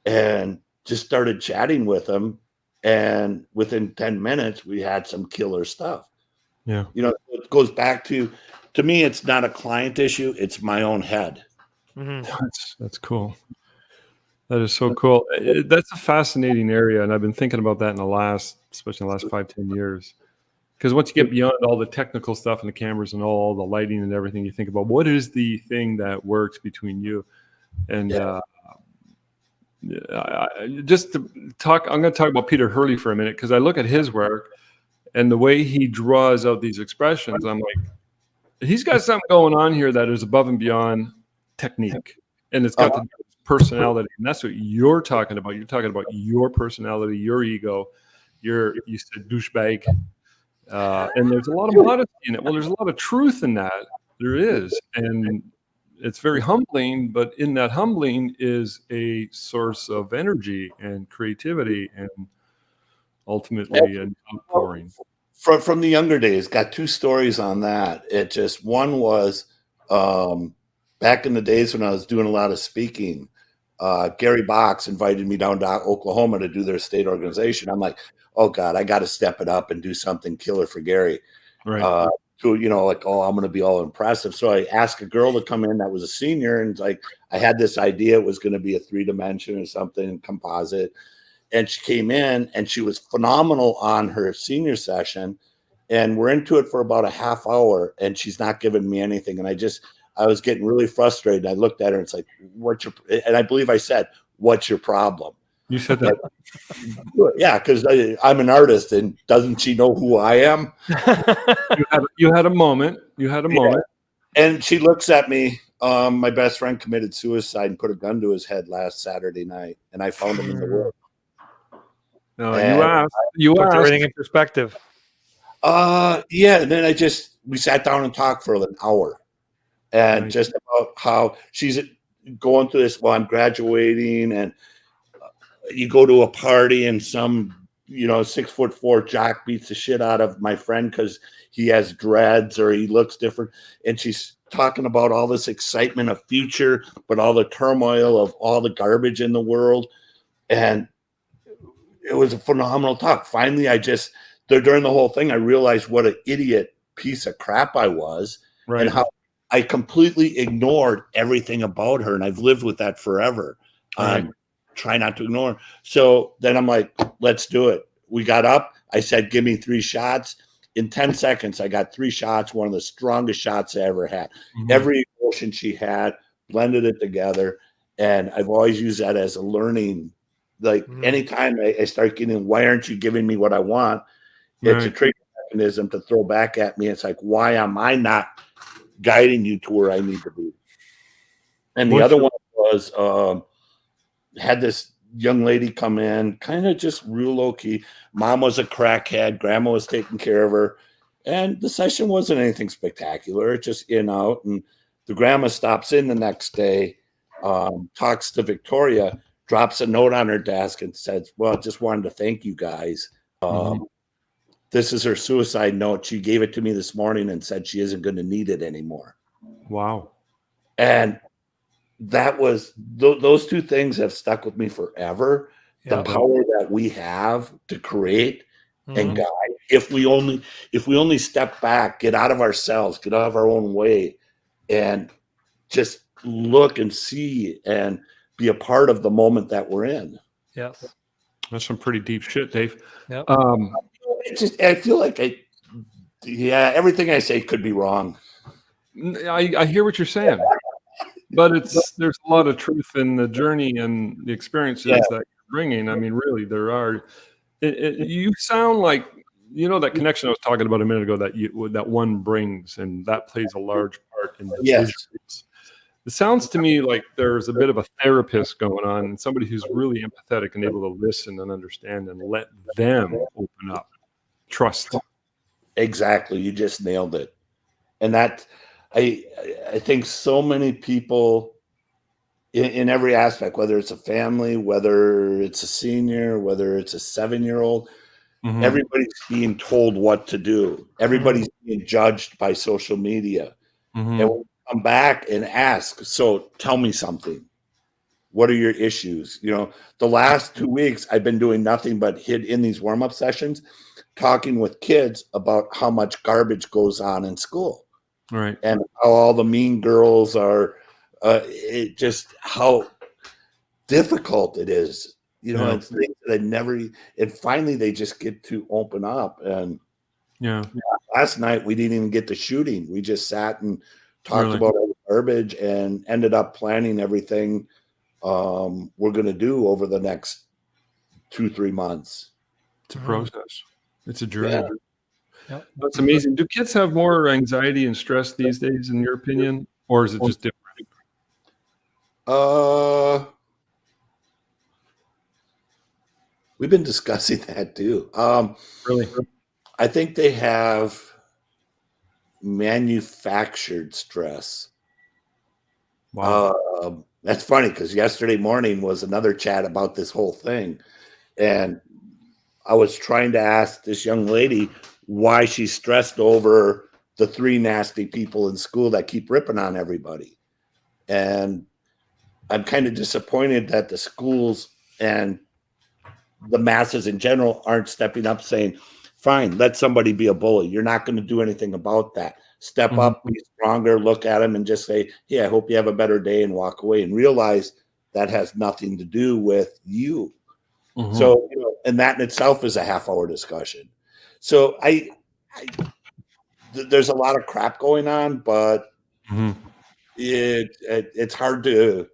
and just started chatting with him. And within 10 minutes, we had some killer stuff. Yeah. It goes back to me, it's not a client issue. It's my own head. Mm-hmm. That's cool. That is so cool. That's a fascinating area. And I've been thinking about that especially in the last 5-10 years. Because once you get beyond all the technical stuff and the cameras and all the lighting and everything, you think about what is the thing that works between you. And just to talk, I'm going to talk about Peter Hurley for a minute, because I look at his work and the way he draws out these expressions. I'm like, he's got something going on here that is above and beyond technique. And it's got to do with personality, and that's what you're talking about. You're talking about your personality, your ego. You said douchebag, and there's a lot of modesty in it. Well, there's a lot of truth in that. There is, and it's very humbling. But in that humbling is a source of energy and creativity, and ultimately an outpouring. From the younger days, got two stories on that. It just one was back in the days when I was doing a lot of speaking. Gary Box invited me down to Oklahoma to do their state organization. I'm like, oh God, I got to step it up and do something killer for Gary. Right. To, like, oh, I'm going to be all impressive. So I asked a girl to come in that was a senior, and like, I had this idea it was going to be a 3-dimension or something composite. And she came in and she was phenomenal on her senior session. And we're into it for about a half hour and she's not giving me anything. And I was getting really frustrated. I looked at her and it's like, and I believe I said, what's your problem? You said that. Yeah, because I'm an artist, and doesn't she know who I am? You had a moment. You had a moment. And she looks at me. My best friend committed suicide and put a gun to his head last Saturday night, and I found him in the woods. No, you Puts asked. everything in perspective. Yeah. And then we sat down and talked for an hour, and just about how she's going through this. Well, I'm graduating, and you go to a party and some 6'4" jock beats the shit out of my friend because he has dreads or he looks different, and she's talking about all this excitement of future, but all the turmoil of all the garbage in the world. And it was a phenomenal talk. Finally, during the whole thing, I realized what an idiot piece of crap I was, and how I completely ignored everything about her. And I've lived with that forever. Try not to ignore. So then I'm like, let's do it. We got up. I said, give me 3 shots. In 10 seconds, I got 3 shots, one of the strongest shots I ever had. Mm-hmm. Every emotion she had, blended it together. And I've always used that as a learning. Like anytime I start getting, why aren't you giving me what I want? It's a trigger mechanism to throw back at me. It's like, why am I not guiding you to where I need to be? And the other one was, had this young lady come in, kind of just real low key. Mom was a crackhead. Grandma was taking care of her. And the session wasn't anything spectacular, just in, out. And the grandma stops in the next day, talks to Victoria, drops a note on her desk and says, well, just wanted to thank you guys. This is her suicide note. She gave it to me this morning and said she isn't going to need it anymore. Wow. And that was those two things have stuck with me forever. The power that we have to create and guide. If we only step back, get out of ourselves, get out of our own way, and just look and see and be a part of the moment that we're in. Yes, that's some pretty deep shit, Dave. Yep. I feel like everything I say could be wrong. I hear what you're saying. But there's a lot of truth in the journey and the experiences that you're bringing. I mean, really, there are. You sound like that connection I was talking about a minute ago that one brings, and that plays a large part in the visuals. It sounds to me like there's a bit of a therapist going on, and somebody who's really empathetic and able to listen and understand and let them open up, trust. Exactly, you just nailed it, and that. I think so many people in every aspect, whether it's a family, whether it's a senior, whether it's a 7-year-old, everybody's being told what to do. Everybody's being judged by social media. And when we come back and ask, so tell me something. What are your issues? The last 2 weeks, I've been doing nothing but hit in these warm-up sessions, talking with kids about how much garbage goes on in school. Right. And how all the mean girls are, just how difficult it is. It's things that and finally they just get to open up. And last night we didn't even get the shooting. We just sat and talked about all the garbage and ended up planning everything we're going to do over the next 2-3 months. It's a process. It's a journey. Yeah. Yep. That's amazing. Do kids have more anxiety and stress these days, in your opinion, or is it just different? We've been discussing that too. Really? I think they have manufactured stress. Wow. That's funny because yesterday morning was another chat about this whole thing. And I was trying to ask this young lady why she's stressed over the 3 nasty people in school that keep ripping on everybody. And I'm kind of disappointed that the schools and the masses in general aren't stepping up saying, fine, let somebody be a bully. You're not going to do anything about that. Step up, be stronger, look at them and just say, hey, I hope you have a better day, and walk away and realize that has nothing to do with you. So, and that in itself is a half-hour discussion. So there's a lot of crap going on, but it's hard to,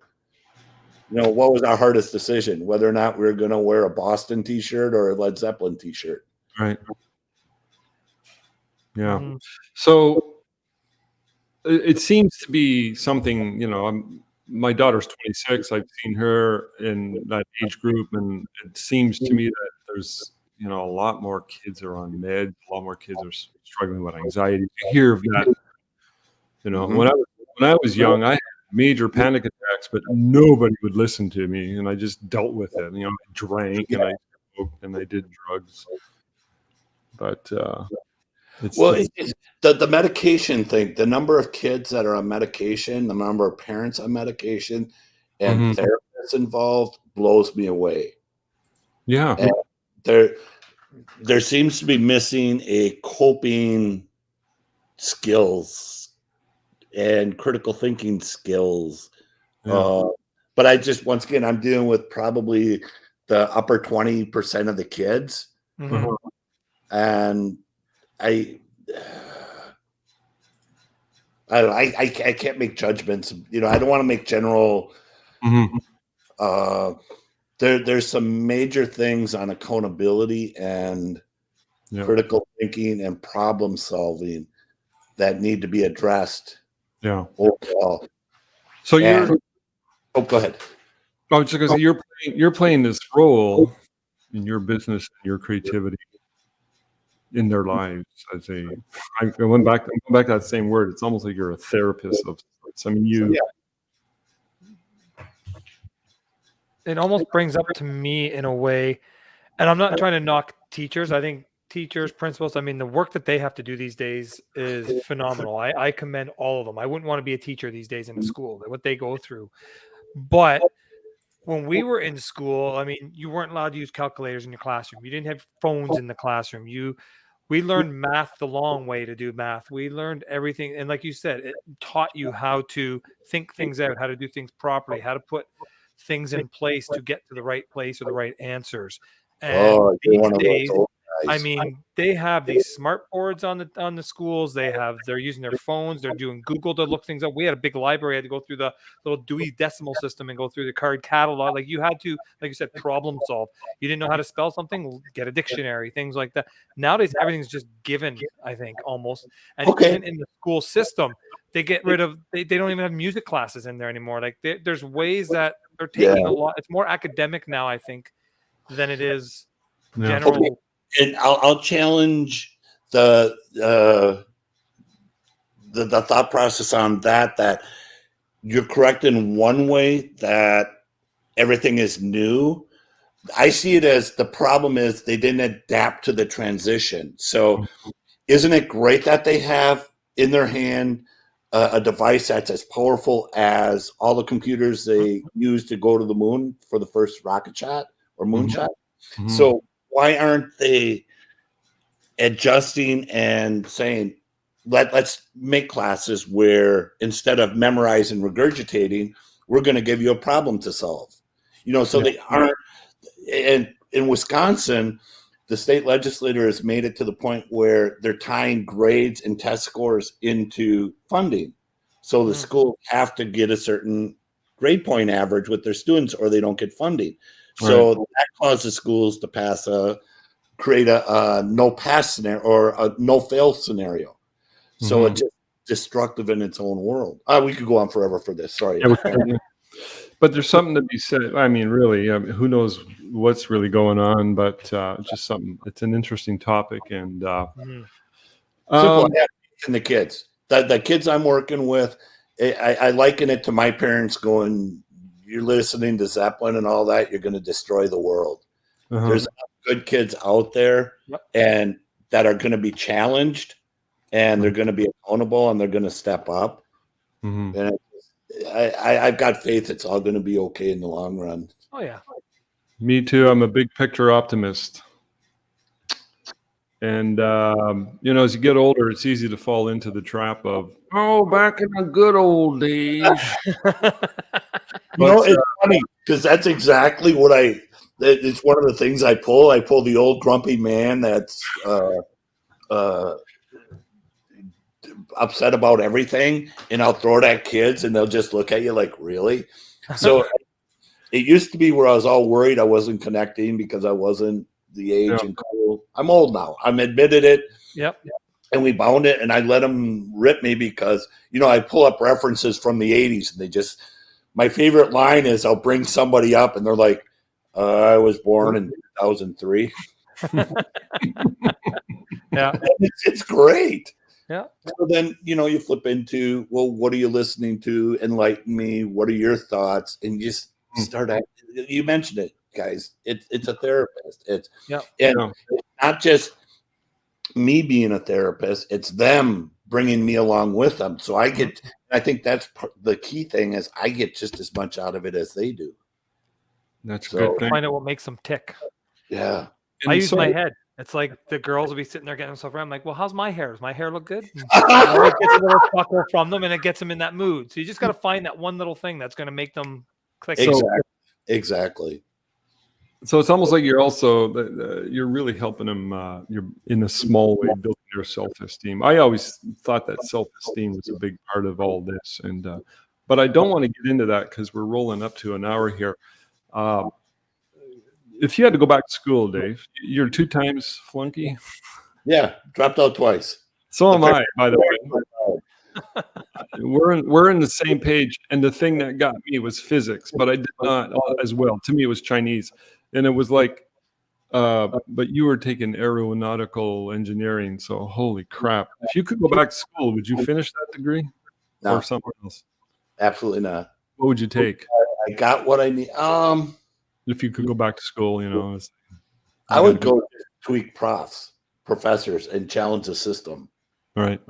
what was our hardest decision? Whether or not we were going to wear a Boston t-shirt or a Led Zeppelin t-shirt. Right. Yeah. Mhm. So it seems to be something, my daughter's 26. I've seen her in that age group, and it seems to me that there's, a lot more kids are on meds, a lot more kids are struggling with anxiety. You hear of that, when I was young, I had major panic attacks, but nobody would listen to me, and I just dealt with it. I drank and I smoked and I did drugs, but it's the medication thing, the number of kids that are on medication, the number of parents on medication, and therapists involved blows me away. Yeah. And there seems to be missing a coping skills and critical thinking skills. Yeah. But I just, once again, I'm dealing with probably the upper 20% of the kids. Mhm. And I can't make judgments. I don't want to make general. There's some major things on accountability and critical thinking and problem solving that need to be addressed. Yeah. Overall. So go ahead. Oh, just because you're playing this role in your business and your creativity in their lives as I went back to that same word. It's almost like you're a therapist of sorts. I mean, It almost brings up to me in a way, and I'm not trying to knock teachers. I think teachers, principals, I mean, the work that they have to do these days is phenomenal. I commend all of them. I wouldn't want to be a teacher these days in a school, what they go through. But when we were in school, I mean, you weren't allowed to use calculators in your classroom. You didn't have phones in the classroom. We learned math the long way to do math. We learned everything. And like you said, it taught you how to think things out, how to do things properly, how to put things in place to get to the right place or the right answers. And these days, I mean, they have these smart boards on the schools. They're using their phones. They're doing Google to look things up. We had a big library. I had to go through the little Dewey Decimal System and go through the card catalog. Like you had to, like you said, problem solve. You didn't know how to spell something, get a dictionary, things like that. Nowadays, everything's just given, I think, almost. And even in the school system, they get rid of, they don't even have music classes in there anymore. Like there's ways that they're taking a lot. It's more academic now, I think, than it is general. Okay. And I'll challenge the thought process on that you're correct in one way, that everything is new. I see it as the problem is they didn't adapt to the transition. So isn't it great that they have in their hand a device that's as powerful as all the computers they use to go to the moon for the first rocket shot or moonshot? So why aren't they adjusting and saying, let's make classes where instead of memorizing, regurgitating, we're going to give you a problem to solve. So they aren't. And in Wisconsin, the state legislature has made it to the point where they're tying grades and test scores into funding. So the schools have to get a certain grade point average with their students or they don't get funding. So that causes schools to create a no pass scenario or a no fail scenario. So it's just destructive in its own world. We could go on forever for this. Sorry. But there's something to be said. I mean, really, who knows what's really going on? But just something. It's an interesting topic, and Simple. And the kids, the kids I'm working with, I liken it to my parents going, "You're listening to Zeppelin and all that. You're going to destroy the world." There's good kids out there, and that are going to be challenged, and they're going to be accountable, and they're going to step up. And I've got faith it's all going to be okay in the long run. Oh yeah. Me too. I'm a big picture optimist. And, as you get older, it's easy to fall into the trap of, back in the good old days. It's funny because that's exactly what it's one of the things I pull. I pull the old grumpy man that's upset about everything, and I'll throw it at kids, and they'll just look at you like, really? So it used to be where I was all worried I wasn't connecting because I wasn't the age and cool. I'm old now. I'm admitted it. Yep. And we bound it, and I let them rip me because, I pull up references from the 80s, and my favorite line is I'll bring somebody up, and they're like, I was born in 2003. Yeah. It's great. Yeah. So then, you flip into, well, what are you listening to? Enlighten me. What are your thoughts? And you just start you mentioned it, guys. It's a therapist. It's not just me being a therapist. It's them bringing me along with them. So I think that's the key thing is I get just as much out of it as they do. That's good. Find out what makes them tick. Yeah. I use my head. It's like the girls will be sitting there getting themselves around. I'm like, well, how's my hair? Does my hair look good? It gets a little chuckle from them, and it gets them in that mood. So you just got to find that one little thing that's going to make them click. Exactly. So it's almost like you're also you're really helping them. You're in a small way building their self-esteem. I always thought that self-esteem was a big part of all this, and but I don't want to get into that because we're rolling up to an hour here. If you had to go back to school, Dave, you're 2 times flunky. Yeah, dropped out twice. So am I, by the way. We're in the same page, and the thing that got me was physics, but I did not as well. To me, it was Chinese, and it was like, but you were taking aeronautical engineering, so holy crap! If you could go back to school, would you finish that degree or something else? Absolutely not. What would you take? I got what I need. If you could go back to school, I would go tweak professors, and challenge the system. All right.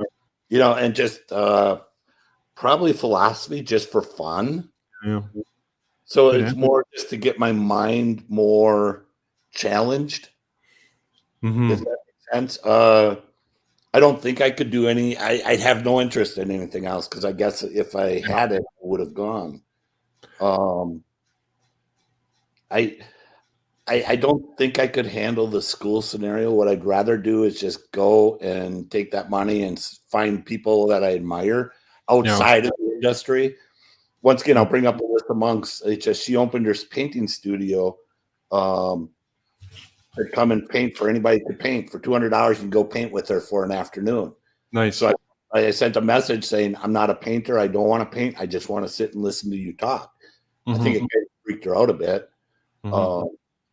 And just probably philosophy just for fun. Yeah. So it's more just to get my mind more challenged. If that makes sense. I don't think I could do I'd have no interest in anything else because I guess if I had it, I would have gone. I don't think I could handle the school scenario. What I'd rather do is just go and take that money and find people that I admire outside of the industry. Once again, I'll bring up a list of monks. She opened her painting studio. To come and paint for anybody to paint for $200 and go paint with her for an afternoon. Nice. So I sent a message saying, I'm not a painter. I don't want to paint. I just want to sit and listen to you talk. I think it kind of freaked her out a bit.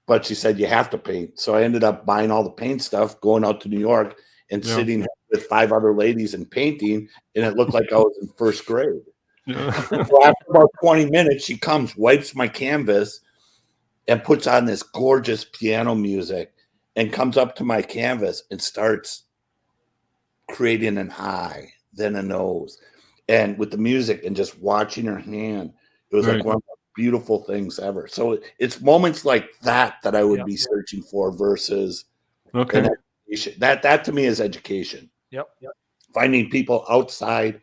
But she said, you have to paint. So I ended up buying all the paint stuff, going out to New York and sitting with 5 other ladies and painting. And it looked like I was in first grade. So after about 20 minutes, she comes, wipes my canvas and puts on this gorgeous piano music and comes up to my canvas and starts creating an eye, then a nose. And with the music and just watching her hand, it was like one of the beautiful things ever. So it's moments like that I would be searching for versus an education. That to me is education. Yep. Finding people outside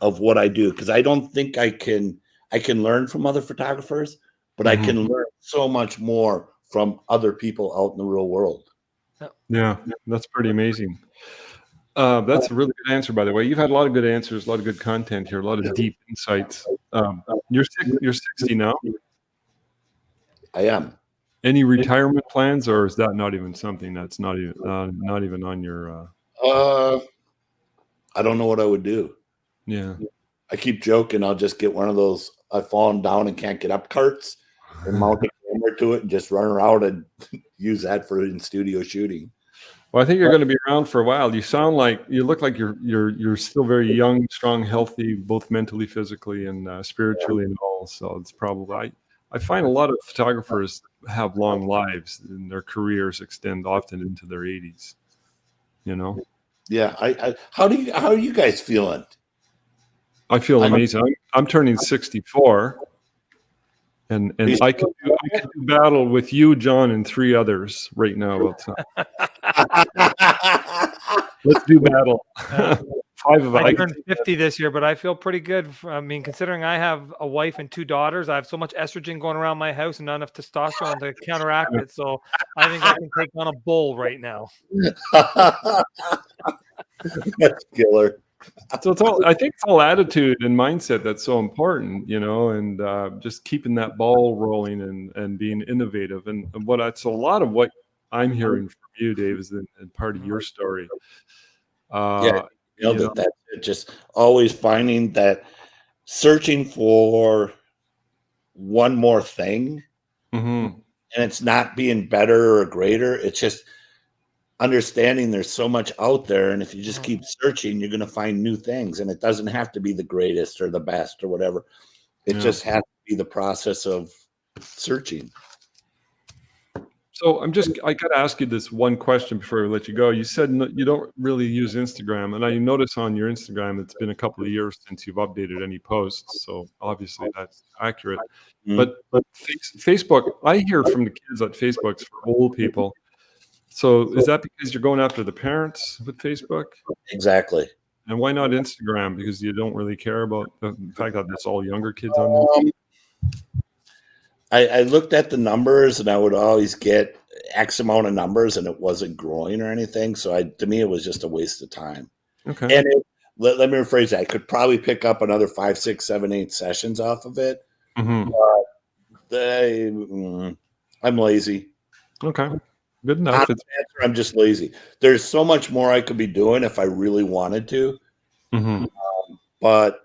of what I do. Because I don't think I can learn from other photographers, but I can learn so much more from other people out in the real world. Yeah, that's pretty amazing. That's a really good answer, by the way. You've had a lot of good answers, a lot of good content here, a lot of deep insights. You're 60 now. I am. Any retirement plans, or is that not even something that's not even on your? I don't know what I would do. Yeah. I keep joking. I'll just get one of those I've fallen down and can't get up carts and mount a camera to it and just run around and use that for in studio shooting. Well, I think you're going to be around for a while. You look like you're still very young, strong, healthy, both mentally, physically, and spiritually and all. So it's probably I find a lot of photographers have long lives and their careers extend often into their 80s. You know. Yeah. How are you guys feeling? I feel amazing. I'm turning 64. And I could do battle with you, John, and 3 others right now. Let's do battle. 5 of us. I turned 50 this year, but I feel pretty good. I mean, considering I have a wife and 2 daughters, I have so much estrogen going around my house and not enough testosterone to counteract it. So I think I can take on a bull right now. That's killer. So I think it's all attitude and mindset that's so important, and just keeping that ball rolling and being innovative. And it's a lot of what I'm hearing from you, Dave, is in part of your story. Yeah, that's it. Just always finding that, searching for one more thing, and it's not being better or greater. It's just understanding there's so much out there, and if you just keep searching, you're going to find new things, and it doesn't have to be the greatest or the best or whatever. It just has to be the process of searching. So I got to ask you this one question before I let you go. You said you don't really use Instagram, and I notice on your Instagram it's been a couple of years since you've updated any posts. So obviously that's accurate. But Facebook, I hear from the kids that Facebook's for old people. So is that because you're going after the parents with Facebook? Exactly. And why not Instagram? Because you don't really care about the fact that it's all younger kids on there? I looked at the numbers, and I would always get X amount of numbers, and it wasn't growing or anything. So to me, it was just a waste of time. Okay. And let me rephrase that. I could probably pick up another 5, 6, 7, 8 sessions off of it. Mm-hmm. I'm lazy. Okay. Good enough. I'm just lazy. There's so much more I could be doing if I really wanted to. Mm-hmm. But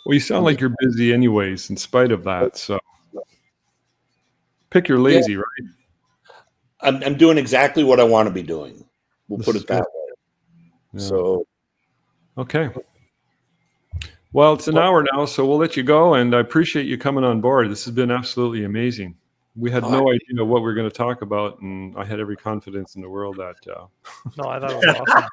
well, you sound like you're busy anyways, in spite of that. So pick your lazy, right? I'm doing exactly what I want to be doing. We'll put it that way. Yeah. So. Okay. Well, it's an hour now, so we'll let you go. And I appreciate you coming on board. This has been absolutely amazing. We had no idea what we were going to talk about, and I had every confidence in the world that. No, I thought it was awesome.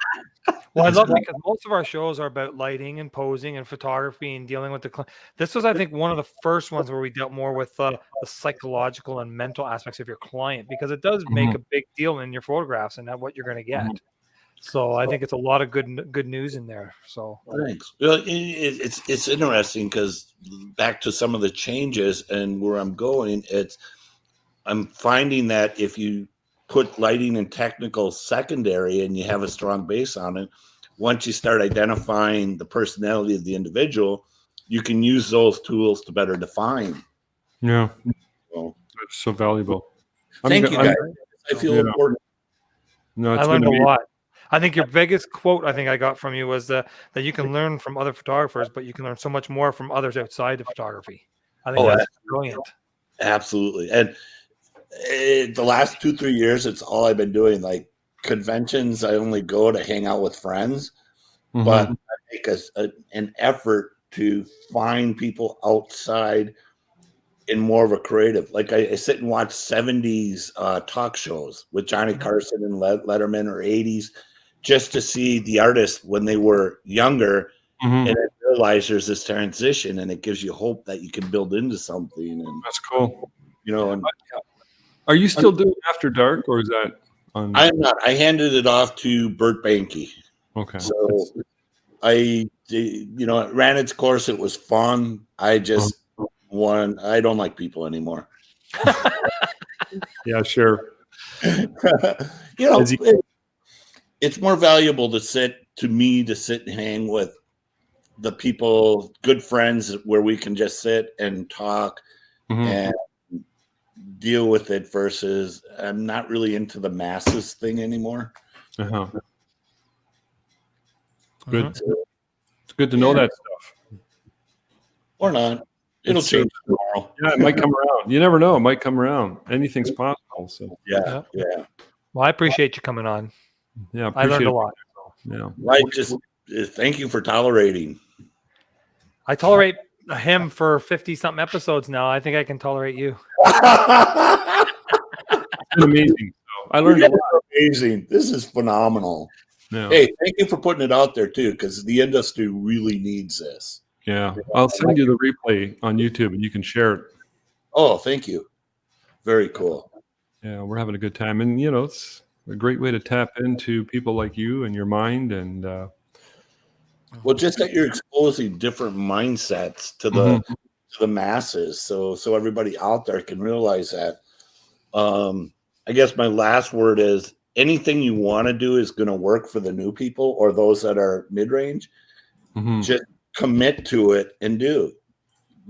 Well, I love it because most of our shows are about lighting and posing and photography and dealing with the. This was, I think, one of the first ones where we dealt more with the psychological and mental aspects of your client, because it does make a big deal in your photographs and what you're going to get. So I think it's a lot of good news in there. So thanks. Well, it's interesting because back to some of the changes and where I'm going, I'm finding that if you put lighting and technical secondary and you have a strong base on it, once you start identifying the personality of the individual, you can use those tools to better define. Yeah. That's so valuable. Thank you, guys. I feel important. No, I learned a lot. I think your biggest quote I got from you was that you can learn from other photographers, but you can learn so much more from others outside of photography. I think that's brilliant. Absolutely. And the last 2-3 years, it's all I've been doing. Like conventions, I only go to hang out with friends, but I make an effort to find people outside in more of a creative. Like I sit and watch 70s talk shows with Johnny Carson and Letterman, or 80s, just to see the artists when they were younger, and then realize there's this transition, and it gives you hope that you can build into something. And that's cool. And are you still doing After Dark, or is that on? I'm not. I handed it off to Bert Banke. Okay. So it ran its course. It was fun. I just I don't like people anymore. Yeah, sure. It's more valuable to sit and hang with the people, good friends, where we can just sit and talk and deal with it, versus I'm not really into the masses thing anymore. Good. It's good to know that stuff. or not. It'll It's, change tomorrow. Yeah, it might come around. You never know. It might come around. Anything's possible. So Yeah. Well, I appreciate you coming on. yeah, I learned a lot. Yeah. I just thank you for tolerating. I tolerate him for 50-something episodes now. I think I can tolerate you. It's been amazing. So I learned a lot. Amazing. This is phenomenal. Yeah. Hey, thank you for putting it out there too, because the industry really needs this. Yeah. I'll send you the replay on YouTube and you can share it. Oh, thank you. Very cool. Yeah, we're having a good time. And, you know, it's a great way to tap into people like you and your mind. And, Well, just that you're exposing different mindsets to the masses, so everybody out there can realize that. I guess my last word is anything you want to do is going to work for the new people or those that are mid-range. Just commit to it and do.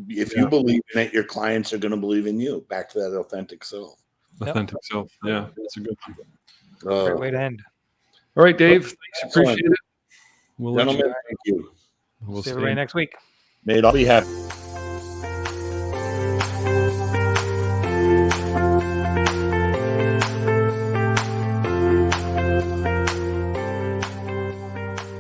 If you believe in it, your clients are going to believe in you. Back to that authentic self. Authentic self. Yeah, that's a good one. Great way to end. All right, Dave. Thanks. Excellent. Appreciate it. We'll let Gentlemen, you. thank you. We'll See everybody next week. May it all be happy.